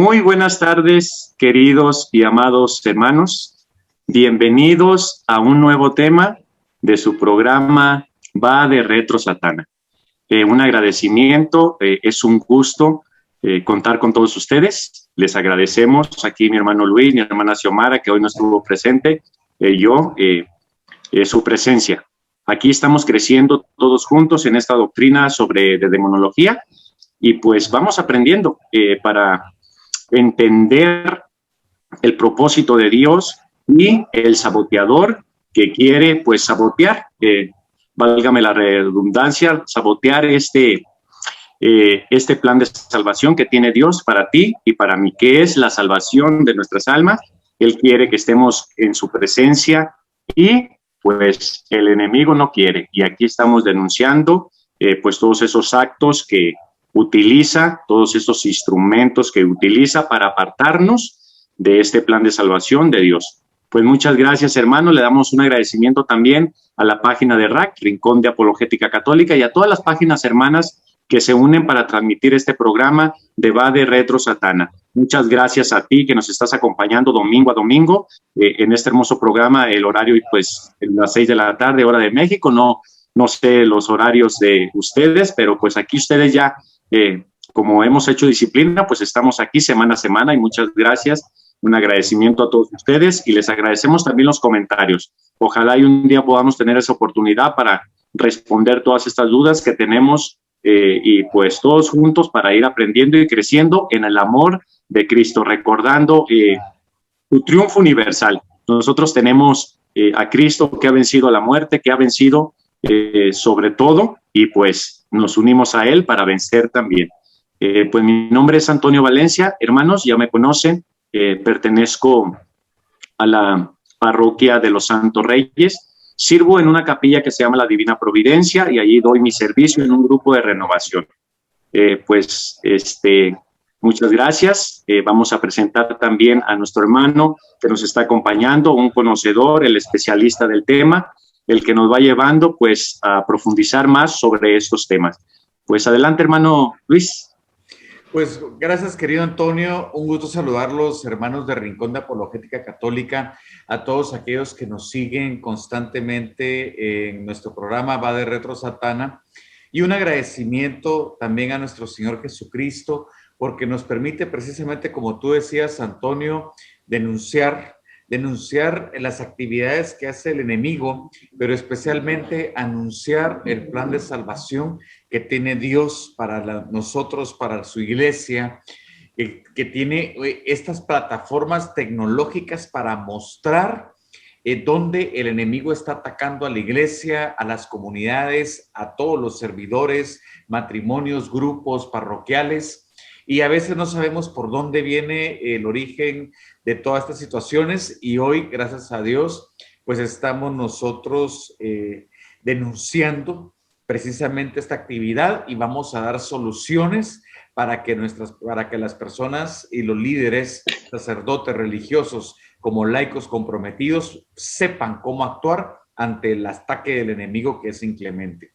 Muy buenas tardes, queridos y amados hermanos. Bienvenidos a un nuevo tema de su programa Va de Retro Satana. Un agradecimiento, es un gusto contar con todos ustedes. Les agradecemos aquí mi hermano Luis, mi hermana Xiomara, que hoy no estuvo presente, su presencia. Aquí estamos creciendo todos juntos en esta doctrina sobre de demonología y pues vamos aprendiendo para entender el propósito de Dios y el saboteador que quiere pues sabotear, válgame la redundancia, sabotear este plan de salvación que tiene Dios para ti y para mí, que es la salvación de nuestras almas. Él quiere que estemos en su presencia y pues el enemigo no quiere. Y aquí estamos denunciando pues todos esos actos que utiliza, todos estos instrumentos que utiliza para apartarnos de este plan de salvación de Dios. Pues muchas gracias, hermano. Le damos un agradecimiento también a la página de RAC, Rincón de Apologética Católica, y a todas las páginas hermanas que se unen para transmitir este programa de Va de Retro Satana. Muchas gracias a ti que nos estás acompañando domingo a domingo en este hermoso programa. El horario, pues, en las 6 de la tarde, hora de México. No sé los horarios de ustedes, pero pues aquí ustedes ya, como hemos hecho disciplina, pues estamos aquí semana a semana y muchas gracias. Un agradecimiento a todos ustedes y les agradecemos también los comentarios. Ojalá y un día podamos tener esa oportunidad para responder todas estas dudas que tenemos y pues todos juntos para ir aprendiendo y creciendo en el amor de Cristo, recordando su triunfo universal. Nosotros tenemos a Cristo que ha vencido a la muerte, que ha vencido sobre todo, y pues nos unimos a Él para vencer también. Pues mi nombre es Antonio Valencia, hermanos, ya me conocen, pertenezco a la parroquia de los Santos Reyes, sirvo en una capilla que se llama la Divina Providencia y allí doy mi servicio en un grupo de renovación. Muchas gracias. Vamos a presentar también a nuestro hermano que nos está acompañando, un conocedor, el especialista del tema, el que nos va llevando pues a profundizar más sobre estos temas. Pues adelante, hermano Luis. Pues gracias, querido Antonio. Un gusto saludarlos, hermanos de Rincón de Apologética Católica, a todos aquellos que nos siguen constantemente en nuestro programa Va de Retro Satana. Y un agradecimiento también a nuestro Señor Jesucristo, porque nos permite precisamente, como tú decías, Antonio, denunciar las actividades que hace el enemigo, pero especialmente anunciar el plan de salvación que tiene Dios para nosotros, para su iglesia, que tiene estas plataformas tecnológicas para mostrar dónde el enemigo está atacando a la iglesia, a las comunidades, a todos los servidores, matrimonios, grupos parroquiales. Y a veces no sabemos por dónde viene el origen de todas estas situaciones y hoy, gracias a Dios, pues estamos nosotros denunciando precisamente esta actividad y vamos a dar soluciones para que las personas y los líderes, sacerdotes religiosos como laicos comprometidos sepan cómo actuar ante el ataque del enemigo que es inclemente.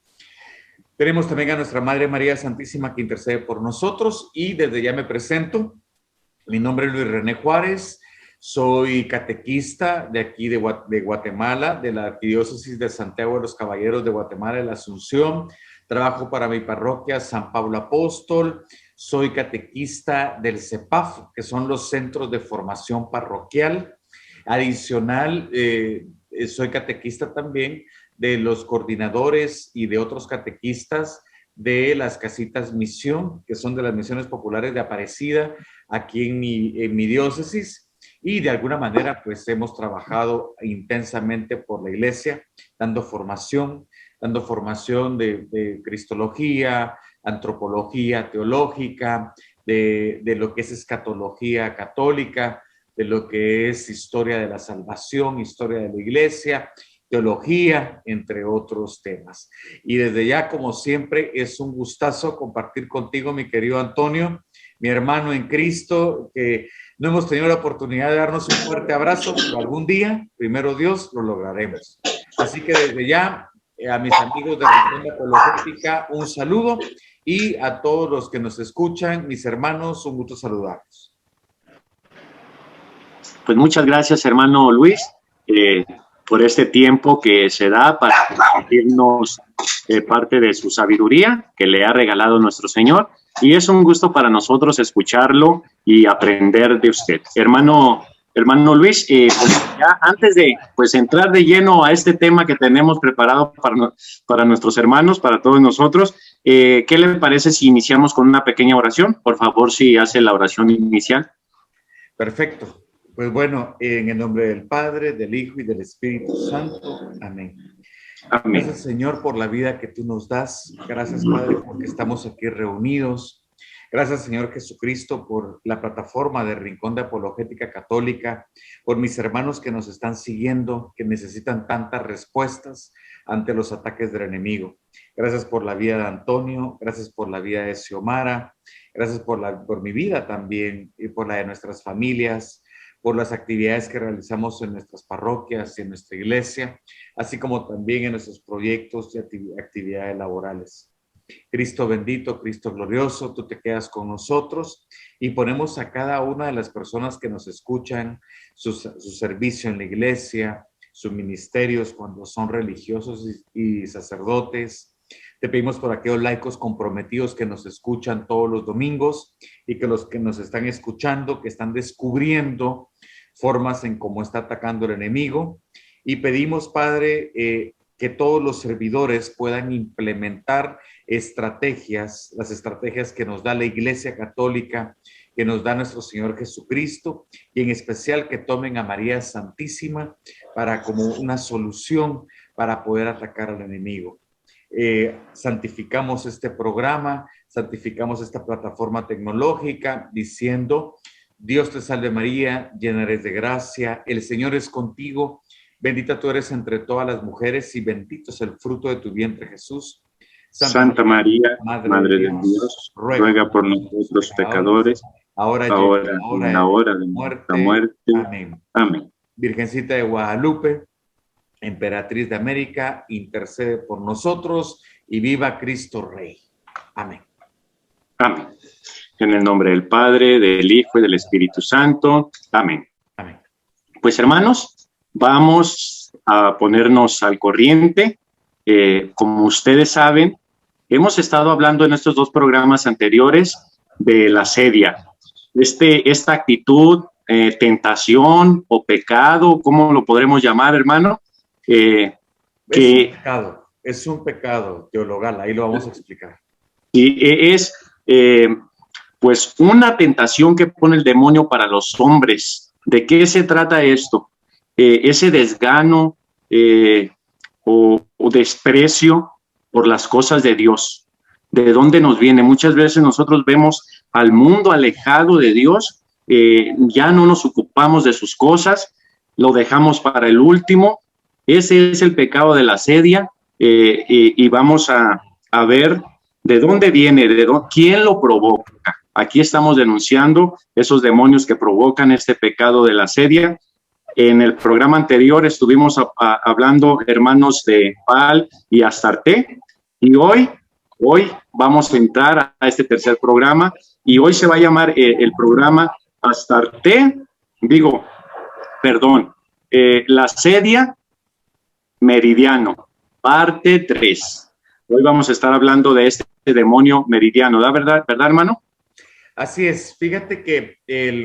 Tenemos también a nuestra Madre María Santísima que intercede por nosotros y desde ya me presento. Mi nombre es Luis René Juárez, soy catequista de aquí de Guatemala, de la Arquidiócesis de Santiago de los Caballeros de Guatemala de la Asunción. Trabajo para mi parroquia San Pablo Apóstol. Soy catequista del CEPAF, que son los Centros de Formación Parroquial. Adicional, soy catequista también de los coordinadores y de otros catequistas de las casitas misión, que son de las misiones populares de Aparecida, aquí en mi diócesis, y de alguna manera pues hemos trabajado intensamente por la iglesia, dando formación de cristología, antropología teológica, de lo que es escatología católica, de lo que es historia de la salvación, historia de la iglesia, teología, entre otros temas. Y desde ya, como siempre, es un gustazo compartir contigo, mi querido Antonio, mi hermano en Cristo, que no hemos tenido la oportunidad de darnos un fuerte abrazo, pero algún día, primero Dios, lo lograremos. Así que desde ya, a mis amigos de Rincón Apologética, un saludo, y a todos los que nos escuchan, mis hermanos, un gusto saludarlos. pues muchas gracias, hermano Luis, por este tiempo que se da para compartirnos parte de su sabiduría que le ha regalado nuestro Señor. Y es un gusto para nosotros escucharlo y aprender de usted. Hermano Luis, pues ya antes de pues, entrar de lleno a este tema que tenemos preparado para nuestros hermanos, para todos nosotros, ¿qué le parece si iniciamos con una pequeña oración? Por favor, si hace la oración inicial. Perfecto. Pues bueno, en el nombre del Padre, del Hijo y del Espíritu Santo. Amén. Amén. Gracias, Señor, por la vida que tú nos das. Gracias, Padre, porque estamos aquí reunidos. Gracias, Señor Jesucristo, por la plataforma de Rincón de Apologética Católica, por mis hermanos que nos están siguiendo, que necesitan tantas respuestas ante los ataques del enemigo. Gracias por la vida de Antonio, gracias por la vida de Xiomara, gracias por mi vida también y por la de nuestras familias, por las actividades que realizamos en nuestras parroquias y en nuestra iglesia, así como también en nuestros proyectos y actividades laborales. Cristo bendito, Cristo glorioso, tú te quedas con nosotros y ponemos a cada una de las personas que nos escuchan su servicio en la iglesia, sus ministerios cuando son religiosos y sacerdotes. Te pedimos por aquellos laicos comprometidos que nos escuchan todos los domingos y que los que nos están escuchando, que están descubriendo formas en cómo está atacando el enemigo. Y pedimos, Padre, que todos los servidores puedan implementar estrategias, las estrategias que nos da la Iglesia Católica, que nos da nuestro Señor Jesucristo, y en especial que tomen a María Santísima para como una solución para poder atacar al enemigo. Santificamos este programa, santificamos esta plataforma tecnológica, diciendo: Dios te salve María, llena eres de gracia, el Señor es contigo, bendita tú eres entre todas las mujeres y bendito es el fruto de tu vientre, Jesús. Santa María, Madre de Dios, ruega por nosotros pecadores, ahora y en la hora de nuestra muerte. Amén. Amén. Virgencita de Guadalupe, Emperatriz de América, intercede por nosotros y viva Cristo Rey. Amén. Amén. En el nombre del Padre, del Hijo y del Espíritu Santo. Amén. Amén. Pues hermanos, vamos a ponernos al corriente. Como ustedes saben, hemos estado hablando en estos dos programas anteriores de la sedia. Esta actitud, tentación o pecado, ¿cómo lo podremos llamar, hermano? Es un pecado teologal, ahí lo vamos a explicar. Y es pues una tentación que pone el demonio para los hombres. ¿De qué se trata esto? Ese desgano o desprecio por las cosas de Dios. ¿De dónde nos viene? Muchas veces nosotros vemos al mundo alejado de Dios, ya no nos ocupamos de sus cosas, lo dejamos para el último. Ese es el pecado de la asedia, y vamos a ver de dónde viene, quién lo provoca. Aquí estamos denunciando esos demonios que provocan este pecado de la asedia. En el programa anterior estuvimos hablando, hermanos, de Baal y Astarte, y hoy vamos a entrar a este tercer programa, y hoy se va a llamar el programa la asedia meridiano, parte 3. Hoy vamos a estar hablando de este demonio meridiano, ¿verdad, hermano? Así es. Fíjate que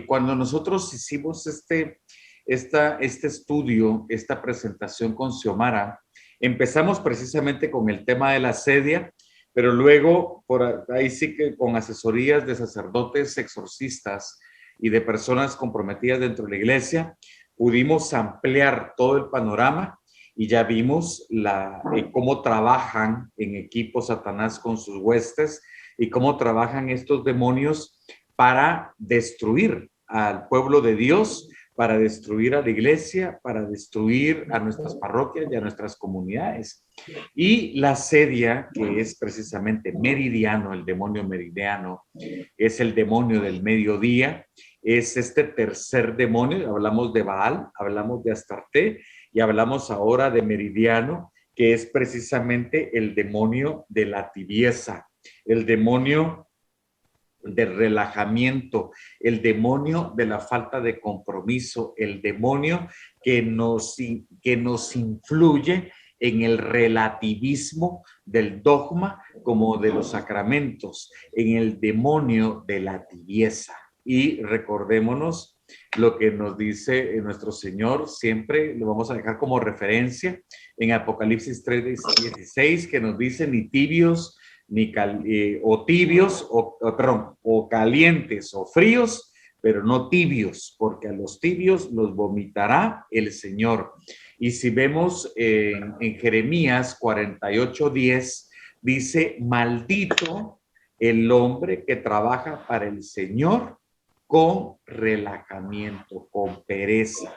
cuando nosotros hicimos este estudio, esta presentación con Xiomara, empezamos precisamente con el tema de la asedia, pero luego por ahí sí que con asesorías de sacerdotes exorcistas y de personas comprometidas dentro de la iglesia, pudimos ampliar todo el panorama y ya vimos cómo trabajan en equipo Satanás con sus huestes y cómo trabajan estos demonios para destruir al pueblo de Dios, para destruir a la iglesia, para destruir a nuestras parroquias y a nuestras comunidades. Y la asedia, que es precisamente meridiano, el demonio meridiano, es el demonio del mediodía, es este tercer demonio. Hablamos de Baal, hablamos de Astarte y hablamos ahora de meridiano, que es precisamente el demonio de la tibieza, el demonio de relajamiento, el demonio de la falta de compromiso, el demonio que nos influye en el relativismo del dogma como de los sacramentos, en el demonio de la tibieza. Y recordémonos lo que nos dice nuestro Señor, siempre lo vamos a dejar como referencia en Apocalipsis 3:16, que nos dice ni tibios, o calientes o fríos, pero no tibios, porque a los tibios los vomitará el Señor. Y si vemos en Jeremías 48:10, dice, maldito el hombre que trabaja para el Señor con relajamiento, con pereza,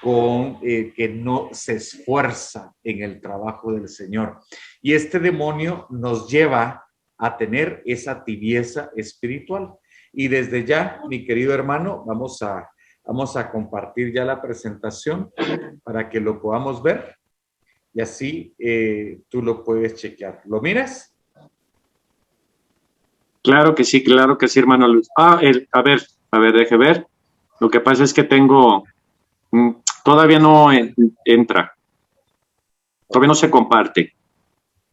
con que no se esfuerza en el trabajo del Señor. Y este demonio nos lleva a tener esa tibieza espiritual. Y desde ya, mi querido hermano, vamos a compartir ya la presentación para que lo podamos ver y así tú lo puedes chequear. ¿Lo miras? Claro que sí, hermano Luis. A ver, deje ver. Lo que pasa es que todavía no entra, todavía no se comparte.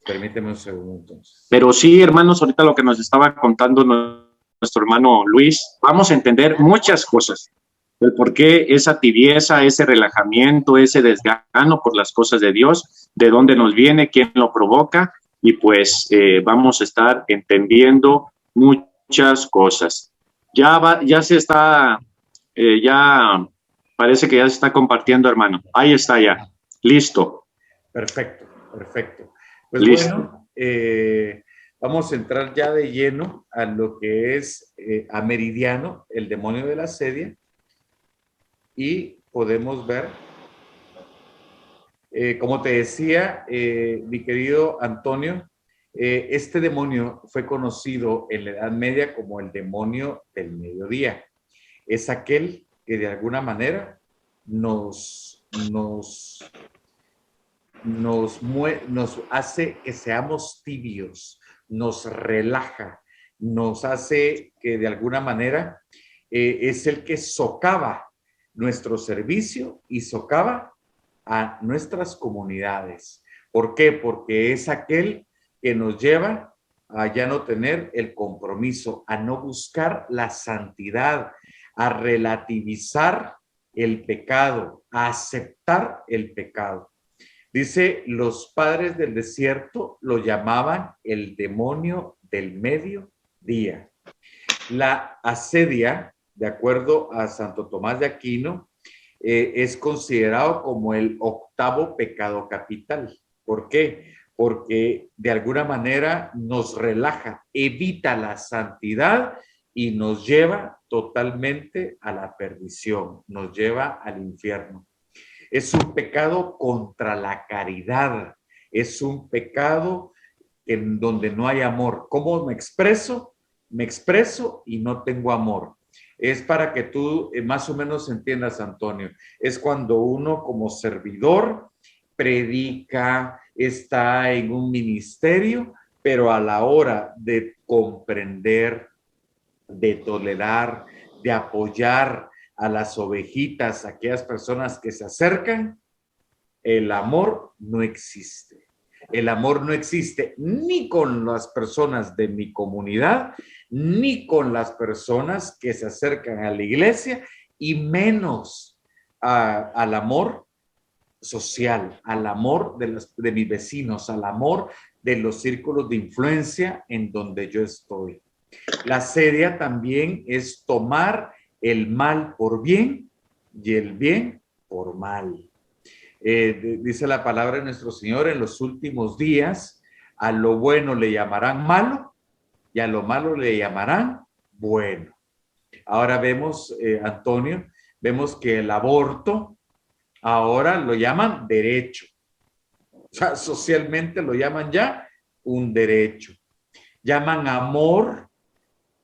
Permíteme un segundo entonces. Pero sí, hermanos, ahorita lo que nos estaba contando nuestro hermano Luis, vamos a entender muchas cosas. El por qué esa tibieza, ese relajamiento, ese desgano por las cosas de Dios, de dónde nos viene, quién lo provoca, y pues vamos a estar entendiendo muchas cosas. Ya se está, ya parece que ya se está compartiendo, hermano. Ahí está ya, listo. Perfecto, perfecto. Pues listo. Bueno, vamos a entrar ya de lleno a lo que es a Meridiano, el demonio de la asedia, y podemos ver, como te decía, mi querido Antonio, este demonio fue conocido en la Edad Media como el demonio del mediodía. Es aquel que de alguna manera nos hace que seamos tibios, nos relaja, nos hace que de alguna manera es el que socava nuestro servicio y socava a nuestras comunidades. ¿Por qué? Porque es aquel que nos lleva a ya no tener el compromiso, a no buscar la santidad, a relativizar el pecado, a aceptar el pecado. Dice, los padres del desierto lo llamaban el demonio del mediodía. La asedia, de acuerdo a Santo Tomás de Aquino, es considerado como el octavo pecado capital. ¿Por qué? Porque de alguna manera nos relaja, evita la santidad y nos lleva totalmente a la perdición, nos lleva al infierno. Es un pecado contra la caridad, es un pecado en donde no hay amor. ¿Cómo me expreso? Me expreso y no tengo amor. Es para que tú más o menos entiendas, Antonio. Es cuando uno como servidor predica, está en un ministerio, pero a la hora de comprender, de tolerar, de apoyar a las ovejitas, a aquellas personas que se acercan, el amor no existe. El amor no existe ni con las personas de mi comunidad, ni con las personas que se acercan a la iglesia, y menos al amor social, al amor de mis vecinos, al amor de los círculos de influencia en donde yo estoy. La asedia también es tomar el mal por bien y el bien por mal. Dice la palabra de nuestro Señor, en los últimos días a lo bueno le llamarán malo y a lo malo le llamarán bueno. Ahora vemos, Antonio, vemos que el aborto ahora lo llaman derecho. O sea, socialmente lo llaman ya un derecho. Llaman amor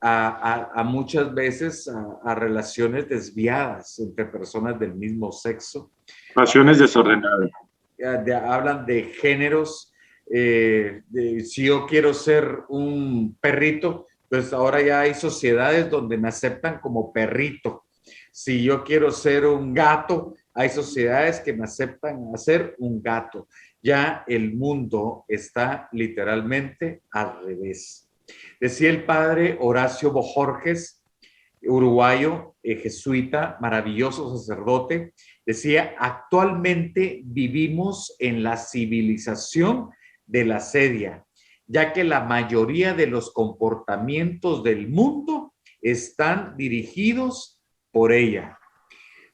a muchas veces a relaciones desviadas entre personas del mismo sexo. Pasiones desordenadas. Hablan de géneros. Si yo quiero ser un perrito, Entonces ahora ya hay sociedades donde me aceptan como perrito. Si yo quiero ser un gato, hay sociedades que me aceptan a ser un gato. Ya el mundo está literalmente al revés. Decía el padre Horacio Bojorges, uruguayo, jesuita, maravilloso sacerdote, decía: actualmente vivimos en la civilización de la asedia, ya que la mayoría de los comportamientos del mundo están dirigidos por ella.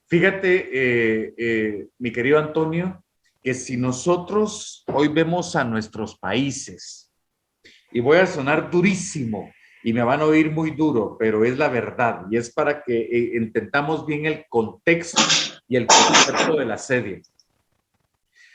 Fíjate, mi querido Antonio, que si nosotros hoy vemos a nuestros países, y voy a sonar durísimo, y me van a oír muy duro, pero es la verdad, y es para que entendamos bien el contexto y el concepto de la asedia.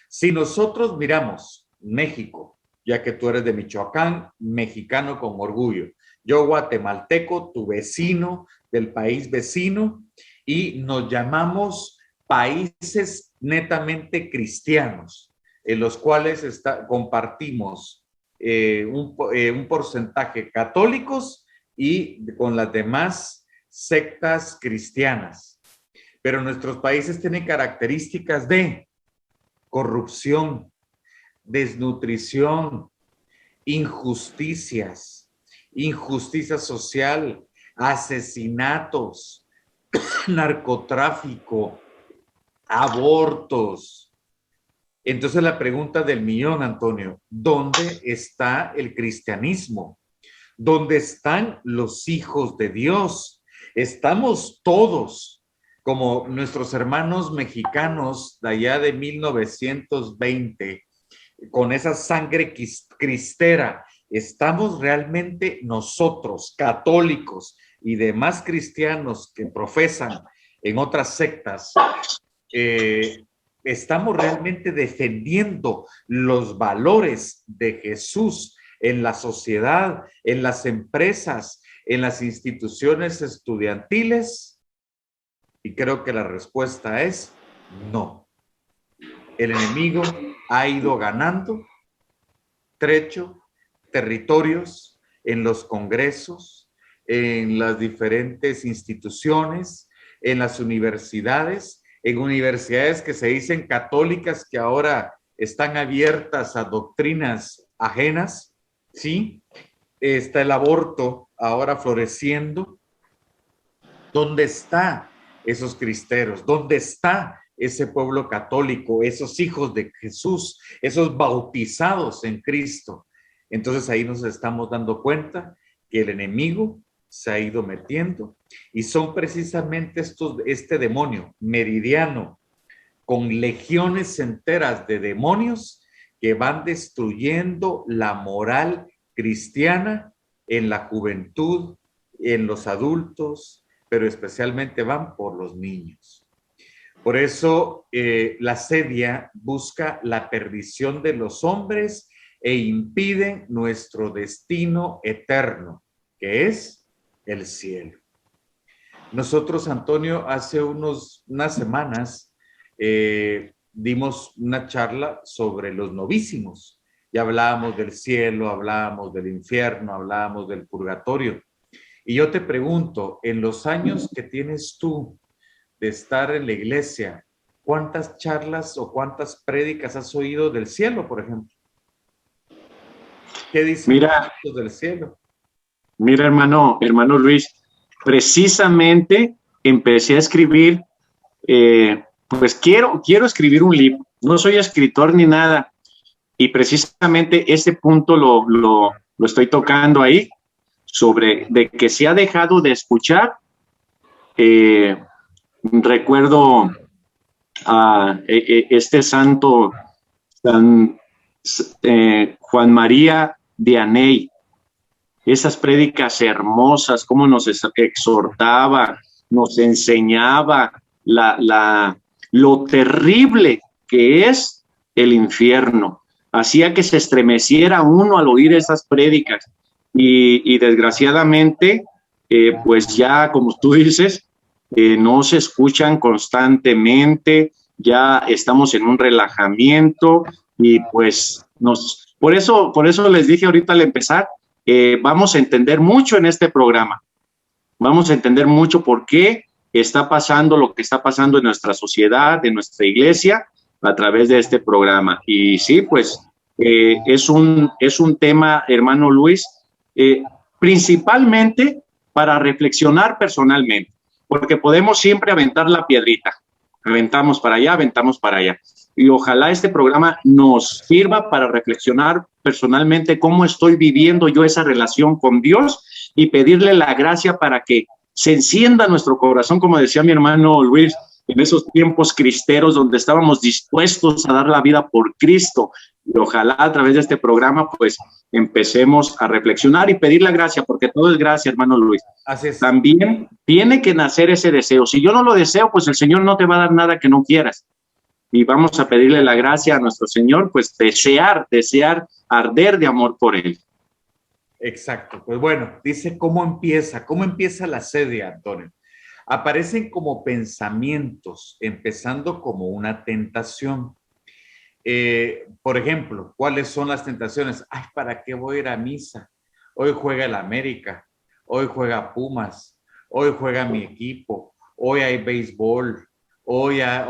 Si nosotros miramos México, ya que tú eres de Michoacán, mexicano con orgullo, yo guatemalteco, tu vecino del país vecino, y nos llamamos países netamente cristianos, en los cuales compartimos un porcentaje católicos y con las demás sectas cristianas. Pero nuestros países tienen características de corrupción, desnutrición, injusticias, injusticia social, asesinatos, narcotráfico, abortos. Entonces la pregunta del millón, Antonio, ¿dónde está el cristianismo? ¿Dónde están los hijos de Dios? Estamos todos como nuestros hermanos mexicanos de allá de 1920, con esa sangre cristera. ¿Estamos realmente nosotros, católicos y demás cristianos que profesan en otras sectas, estamos realmente defendiendo los valores de Jesús en la sociedad, en las empresas, en las instituciones estudiantiles? Y creo que la respuesta es no. El enemigo ha ido ganando territorios en los congresos, en las diferentes instituciones, en las universidades, en universidades que se dicen católicas, que ahora están abiertas a doctrinas ajenas, ¿sí? Está el aborto ahora floreciendo. ¿Dónde están esos cristeros? ¿Dónde está ese pueblo católico, esos hijos de Jesús, esos bautizados en Cristo? Entonces ahí nos estamos dando cuenta que el enemigo se ha ido metiendo, y son precisamente este demonio meridiano con legiones enteras de demonios que van destruyendo la moral cristiana en la juventud, en los adultos, pero especialmente van por los niños. Por eso la asedia busca la perdición de los hombres e impide nuestro destino eterno, que es el cielo. Nosotros, Antonio, hace unas semanas dimos una charla sobre los novísimos. Ya hablábamos del cielo, hablábamos del infierno, hablábamos del purgatorio. Y yo te pregunto, en los años que tienes tú de estar en la iglesia, ¿cuántas charlas o cuántas prédicas has oído del cielo, por ejemplo? ¿Qué dicen los del cielo? Mira, hermano Luis, precisamente empecé a escribir, pues quiero escribir un libro. No soy escritor ni nada, y precisamente ese punto lo estoy tocando ahí, sobre de que se ha dejado de escuchar. Recuerdo a este santo, Juan María Vianney, esas prédicas hermosas, cómo nos exhortaba, nos enseñaba lo terrible que es el infierno. Hacía que se estremeciera uno al oír esas prédicas, y desgraciadamente, pues ya, como tú dices, no se escuchan constantemente, ya estamos en un relajamiento, y pues por eso les dije ahorita al empezar vamos a entender mucho en este programa. Vamos a entender mucho por qué está pasando lo que está pasando en nuestra sociedad, en nuestra iglesia, a través de este programa. Y sí, pues es un tema, hermano Luis, principalmente para reflexionar personalmente, porque podemos siempre aventar la piedrita. Aventamos para allá, aventamos para allá. Y ojalá este programa nos sirva para reflexionar personalmente cómo estoy viviendo yo esa relación con Dios y pedirle la gracia para que se encienda nuestro corazón, como decía mi hermano Luis, en esos tiempos cristeros donde estábamos dispuestos a dar la vida por Cristo. Y ojalá a través de este programa pues empecemos a reflexionar y pedir la gracia, porque todo es gracia, hermano Luis. Así es. También tiene que nacer ese deseo. Si yo no lo deseo, pues el Señor no te va a dar nada que no quieras. Y vamos a pedirle la gracia a nuestro Señor, pues desear, arder de amor por Él. Exacto. Pues bueno, dice cómo empieza la sede, Antonio. Aparecen como pensamientos, empezando como una tentación. Por ejemplo, ¿cuáles son las tentaciones? Ay, ¿para qué voy a ir a misa? Hoy juega el América, hoy juega Pumas, hoy juega mi equipo, hoy hay béisbol, juega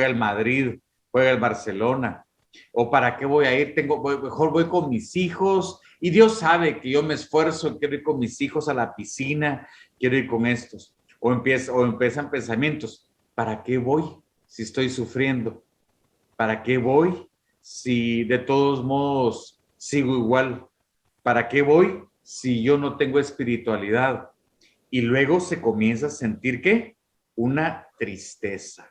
el Madrid, juega el Barcelona. ¿O para qué voy a ir? Mejor voy con mis hijos, y Dios sabe que yo me esfuerzo, quiero ir con mis hijos a la piscina, quiero ir con estos. O empiezan pensamientos, ¿para qué voy si estoy sufriendo? ¿Para qué voy si de todos modos sigo igual? ¿Para qué voy si yo no tengo espiritualidad? Y luego se comienza a sentir, ¿qué? Una tristeza.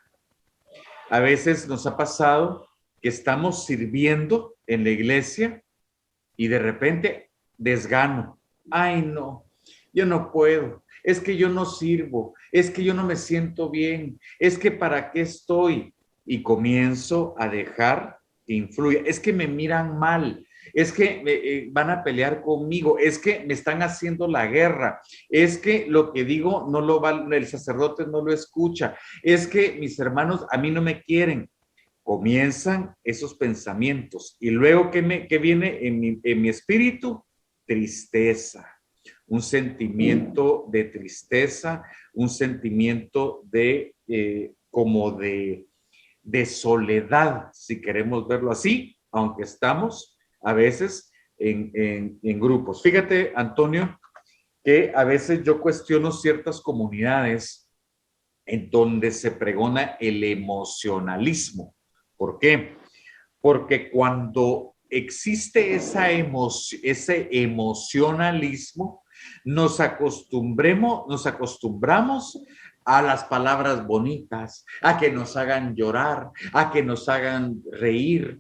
A veces nos ha pasado que estamos sirviendo en la iglesia y de repente desgano. Ay, no, yo no puedo. Es que yo no sirvo. Es que yo no me siento bien. Es que ¿para qué estoy? Y comienzo a dejar que influya. Es que me miran mal. Es que van a pelear conmigo. Es que me están haciendo la guerra. Es que lo que digo no lo va, el sacerdote no lo escucha. Es que mis hermanos a mí no me quieren. Comienzan esos pensamientos. Y luego, ¿qué viene en mi espíritu? Tristeza. Un sentimiento de tristeza, un sentimiento como de soledad, si queremos verlo así, aunque estamos a veces en grupos. Fíjate, Antonio, que a veces yo cuestiono ciertas comunidades en donde se pregona el emocionalismo. ¿Por qué? Porque cuando existe ese emocionalismo, nos acostumbramos a las palabras bonitas, a que nos hagan llorar, a que nos hagan reír,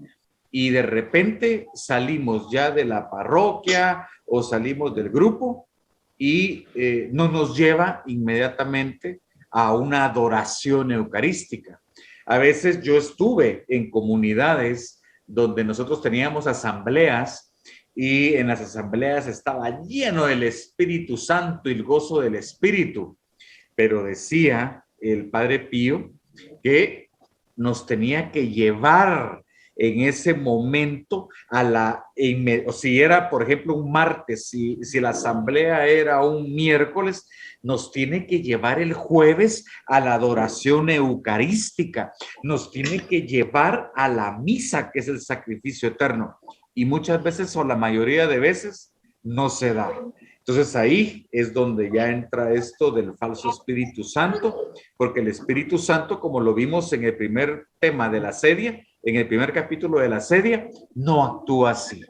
y de repente salimos ya de la parroquia o salimos del grupo y no nos lleva inmediatamente a una adoración eucarística. A veces yo estuve en comunidades donde nosotros teníamos asambleas y en las asambleas estaba lleno del Espíritu Santo y el gozo del Espíritu, pero decía el Padre Pío que nos tenía que llevar en ese momento o si era, por ejemplo, un martes, si la asamblea era un miércoles, nos tiene que llevar el jueves a la adoración eucarística, nos tiene que llevar a la misa, que es el sacrificio eterno. Y muchas veces, o la mayoría de veces, no se da. Entonces ahí es donde ya entra esto del falso Espíritu Santo, porque el Espíritu Santo, como lo vimos en el primer tema de la serie, en el primer capítulo de la serie, no actúa así.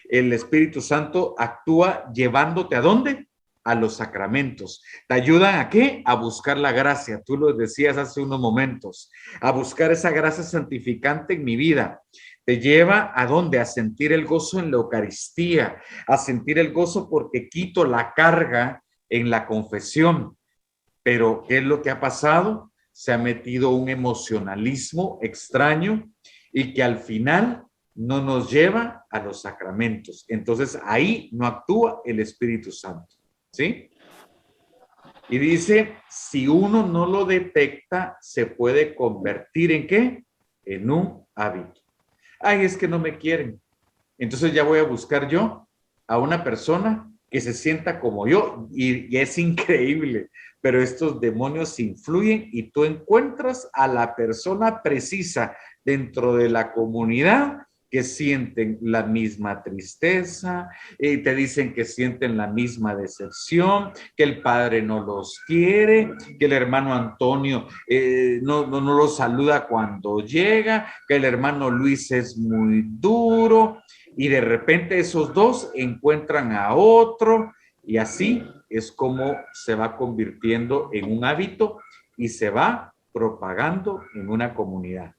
El Espíritu Santo actúa llevándote ¿a dónde? A los sacramentos. ¿Te ayudan a qué? A buscar la gracia. Tú lo decías hace unos momentos. A buscar esa gracia santificante en mi vida. Te lleva ¿a dónde? A sentir el gozo en la Eucaristía. A sentir el gozo porque quito la carga en la confesión. Pero ¿qué es lo que ha pasado? Se ha metido un emocionalismo extraño y que al final no nos lleva a los sacramentos. Entonces ahí no actúa el Espíritu Santo. ¿Sí? Y dice, si uno no lo detecta, se puede convertir ¿en qué? En un hábito. Ay, es que no me quieren. entonces ya voy a buscar yo a una persona que se sienta como yo, y es increíble, pero estos demonios influyen y tú encuentras a la persona precisa dentro de la comunidad que sienten la misma tristeza, te dicen que sienten la misma decepción, que el padre no los quiere, que el hermano Antonio no los saluda cuando llega, que el hermano Luis es muy duro, y de repente esos dos encuentran a otro, y así es como se va convirtiendo en un hábito y se va propagando en una comunidad.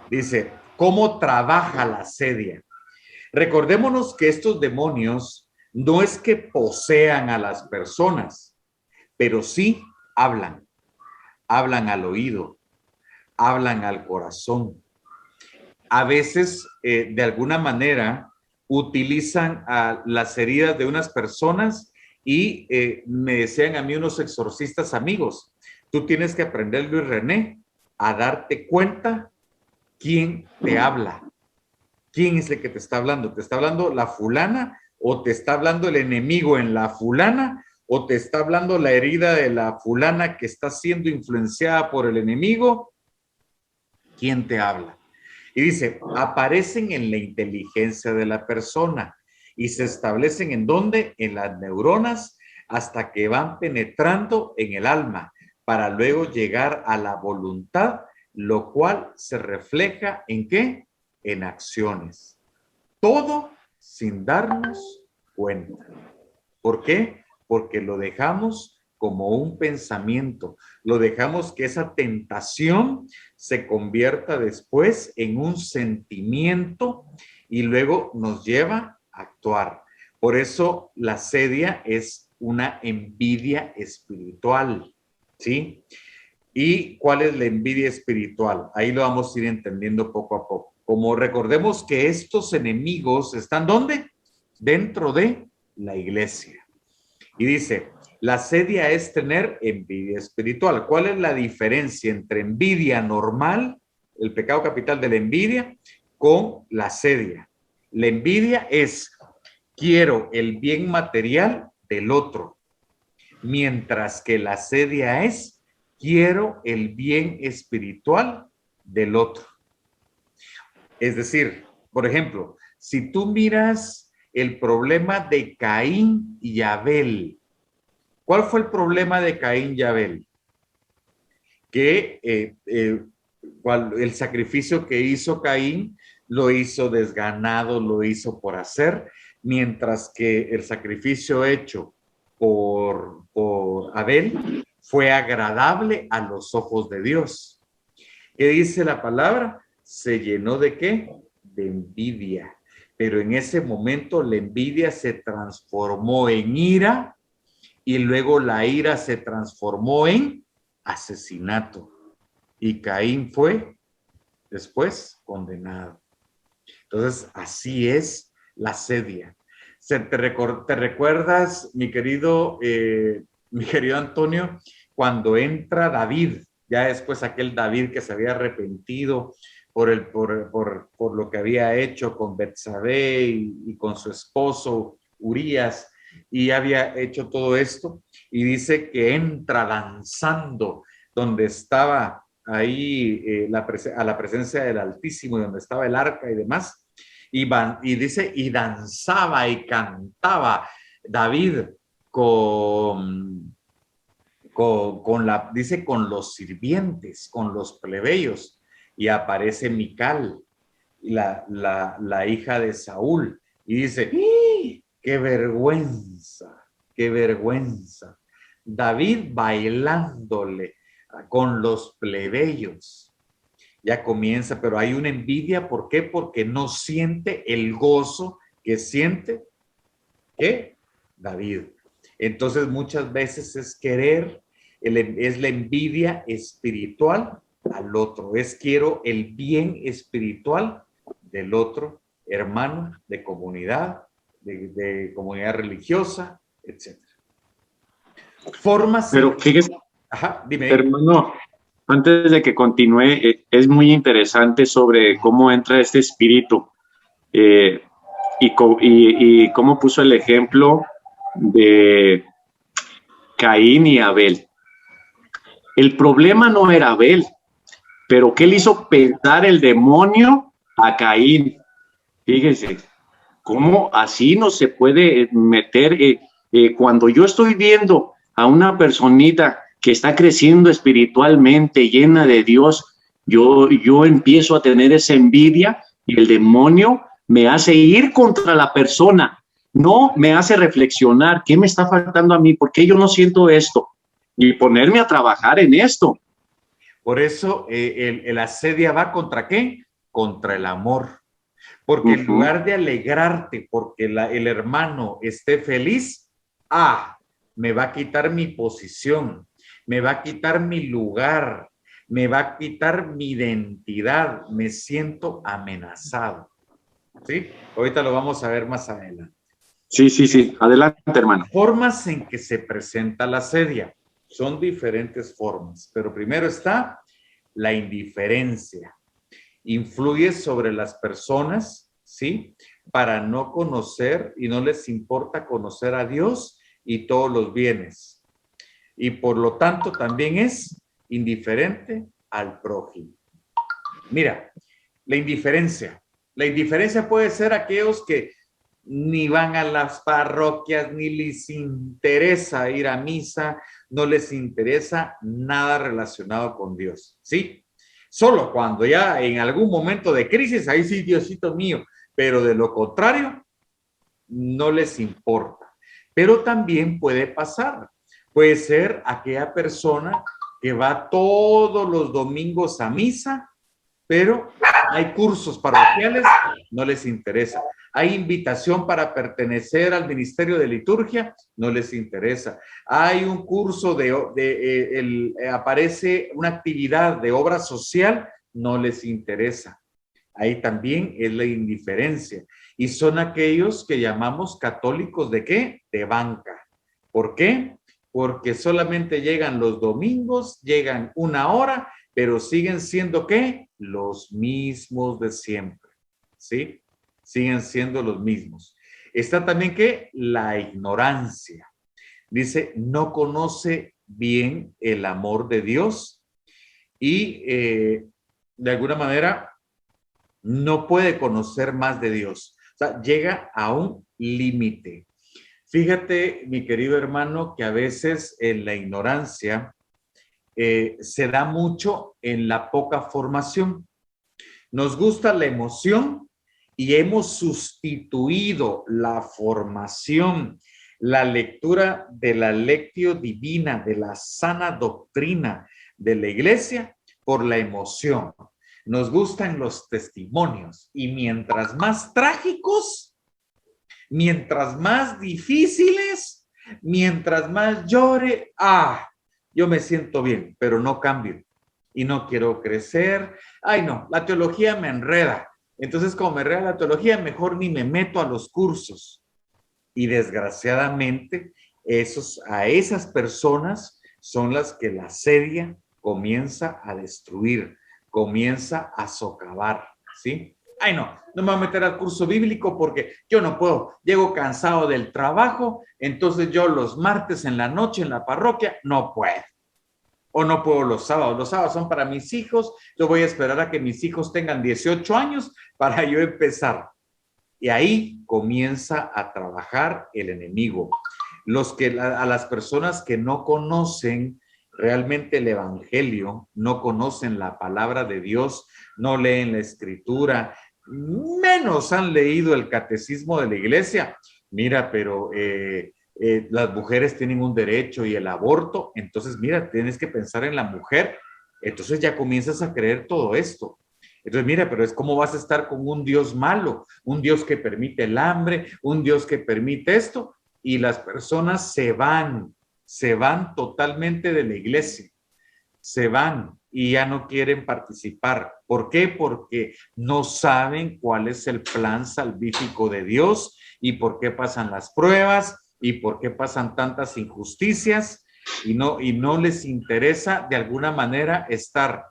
Dice, ¿cómo trabaja la sedia? Recordémonos que estos demonios no es que posean a las personas, pero sí hablan. Hablan al oído, hablan al corazón. A veces, de alguna manera, utilizan las heridas de unas personas y me decían a mí unos exorcistas amigos, tú tienes que aprender, Luis René, a darte cuenta quién te habla. ¿Quién es el que te está hablando? ¿Te está hablando la fulana o te está hablando el enemigo en la fulana o te está hablando la herida de la fulana que está siendo influenciada por el enemigo? ¿Quién te habla? Y dice, aparecen en la inteligencia de la persona y se establecen ¿en dónde? En las neuronas hasta que van penetrando en el alma para luego llegar a la voluntad, lo cual se refleja ¿en qué? En acciones. Todo sin darnos cuenta. ¿Por qué? Porque lo dejamos como un pensamiento, lo dejamos que esa tentación se convierta después en un sentimiento y luego nos lleva a actuar. Por eso la sedia es una envidia espiritual, ¿sí? ¿Y cuál es la envidia espiritual? Ahí lo vamos a ir entendiendo poco a poco. Como recordemos que estos enemigos están ¿dónde? Dentro de la iglesia. Y dice, la sedia es tener envidia espiritual. ¿Cuál es la diferencia entre envidia normal, el pecado capital de la envidia, con la sedia? La envidia es, quiero el bien material del otro, mientras que la sedia es, quiero el bien espiritual del otro. Es decir, por ejemplo, si tú miras el problema de Caín y Abel, ¿cuál fue el problema de Caín y Abel? Que el sacrificio que hizo Caín lo hizo desganado, lo hizo por hacer, mientras que el sacrificio hecho por Abel fue agradable a los ojos de Dios. ¿Qué dice la palabra? Se llenó ¿de qué? De envidia. Pero en ese momento la envidia se transformó en ira y luego la ira se transformó en asesinato. Y Caín fue después condenado. Entonces, así es la sedia. ¿Te recuerdas, mi querido Antonio, cuando entra David, ya después aquel David que se había arrepentido por lo que había hecho con Betsabé y con su esposo Urías, y había hecho todo esto, y dice que entra danzando donde estaba ahí a la presencia del Altísimo, donde estaba el arca y demás, y dice, y danzaba y cantaba David dice, con los sirvientes, con los plebeyos, y aparece Mical, la hija de Saúl, y dice, ¡qué vergüenza! ¡Qué vergüenza! David bailándole con los plebeyos. Ya comienza, pero hay una envidia, ¿por qué? Porque no siente el gozo que siente ¿qué? David. Entonces muchas veces es querer, es la envidia espiritual al otro, es quiero el bien espiritual del otro hermano de comunidad, de comunidad religiosa, etc. Formas. Pero fíjese, Ajá, dime. hermano, Antes de que continúe, es muy interesante sobre cómo entra este espíritu eh, y cómo puso el ejemplo de Caín y Abel. El problema no era Abel, pero ¿qué le hizo pensar el demonio a Caín? Fíjese, ¿cómo así no se puede meter? Cuando yo estoy viendo a una personita que está creciendo espiritualmente, llena de Dios, yo empiezo a tener esa envidia y el demonio me hace ir contra la persona, no me hace reflexionar, ¿qué me está faltando a mí? ¿Por qué yo no siento esto? Y ponerme a trabajar en esto. Por eso el asedia va contra ¿qué? Contra el amor. Porque en lugar de alegrarte porque el hermano esté feliz, me va a quitar mi posición, me va a quitar mi lugar, me va a quitar mi identidad, me siento amenazado. ¿Sí? Ahorita lo vamos a ver más adelante. Sí, sí, sí. Adelante, hermano. Formas en que se presenta la asedia. Son diferentes formas, pero primero está la indiferencia. Influye sobre las personas, ¿sí? Para no conocer y no les importa conocer a Dios y todos los bienes. Y por lo tanto también es indiferente al prójimo. Mira, la indiferencia. La indiferencia puede ser aquellos que ni van a las parroquias, ni les interesa ir a misa, no les interesa nada relacionado con Dios, ¿sí? Solo cuando ya en algún momento de crisis, ahí sí, Diosito mío, pero de lo contrario, no les importa. Pero también puede pasar, puede ser aquella persona que va todos los domingos a misa, pero hay cursos parroquiales, no les interesa. Hay invitación para pertenecer al Ministerio de Liturgia, no les interesa. Hay un curso aparece una actividad de obra social, no les interesa. Ahí también es la indiferencia. Y son aquellos que llamamos católicos ¿de qué? De banca. ¿Por qué? Porque solamente llegan los domingos, llegan una hora, pero siguen siendo ¿qué? Los mismos de siempre, ¿sí? Siguen siendo los mismos. Está también ¿qué? La ignorancia. Dice, no conoce bien el amor de Dios y de alguna manera no puede conocer más de Dios. O sea, llega a un límite. Fíjate, mi querido hermano, que a veces en la ignorancia se da mucho en la poca formación. Nos gusta la emoción y hemos sustituido la formación, la lectura de la lectio divina, de la sana doctrina de la iglesia por la emoción. Nos gustan los testimonios y mientras más trágicos, mientras más difíciles, mientras más llore, yo me siento bien, pero no cambio y no quiero crecer. Ay, no, la teología me enreda. Entonces, como me enreda la teología, mejor ni me meto a los cursos. Y desgraciadamente, a esas personas son las que la asedia comienza a destruir, comienza a socavar, ¿sí? Ay, no me voy a meter al curso bíblico porque yo no puedo, llego cansado del trabajo, entonces yo los martes en la noche en la parroquia no puedo. O no puedo los sábados son para mis hijos, yo voy a esperar a que mis hijos tengan 18 años para yo empezar. Y ahí comienza a trabajar el enemigo. A las personas que no conocen realmente el evangelio, no conocen la palabra de Dios, no leen la escritura, menos han leído el catecismo de la iglesia. Mira, pero las mujeres tienen un derecho y el aborto, entonces mira, tienes que pensar en la mujer, entonces ya comienzas a creer todo esto. Entonces, mira, pero es como vas a estar con un Dios malo, un Dios que permite el hambre, un Dios que permite esto, y las personas se van totalmente de la iglesia, se van y ya no quieren participar. ¿Por qué? Porque no saben cuál es el plan salvífico de Dios y por qué pasan las pruebas y por qué pasan tantas injusticias. y no les interesa de alguna manera estar.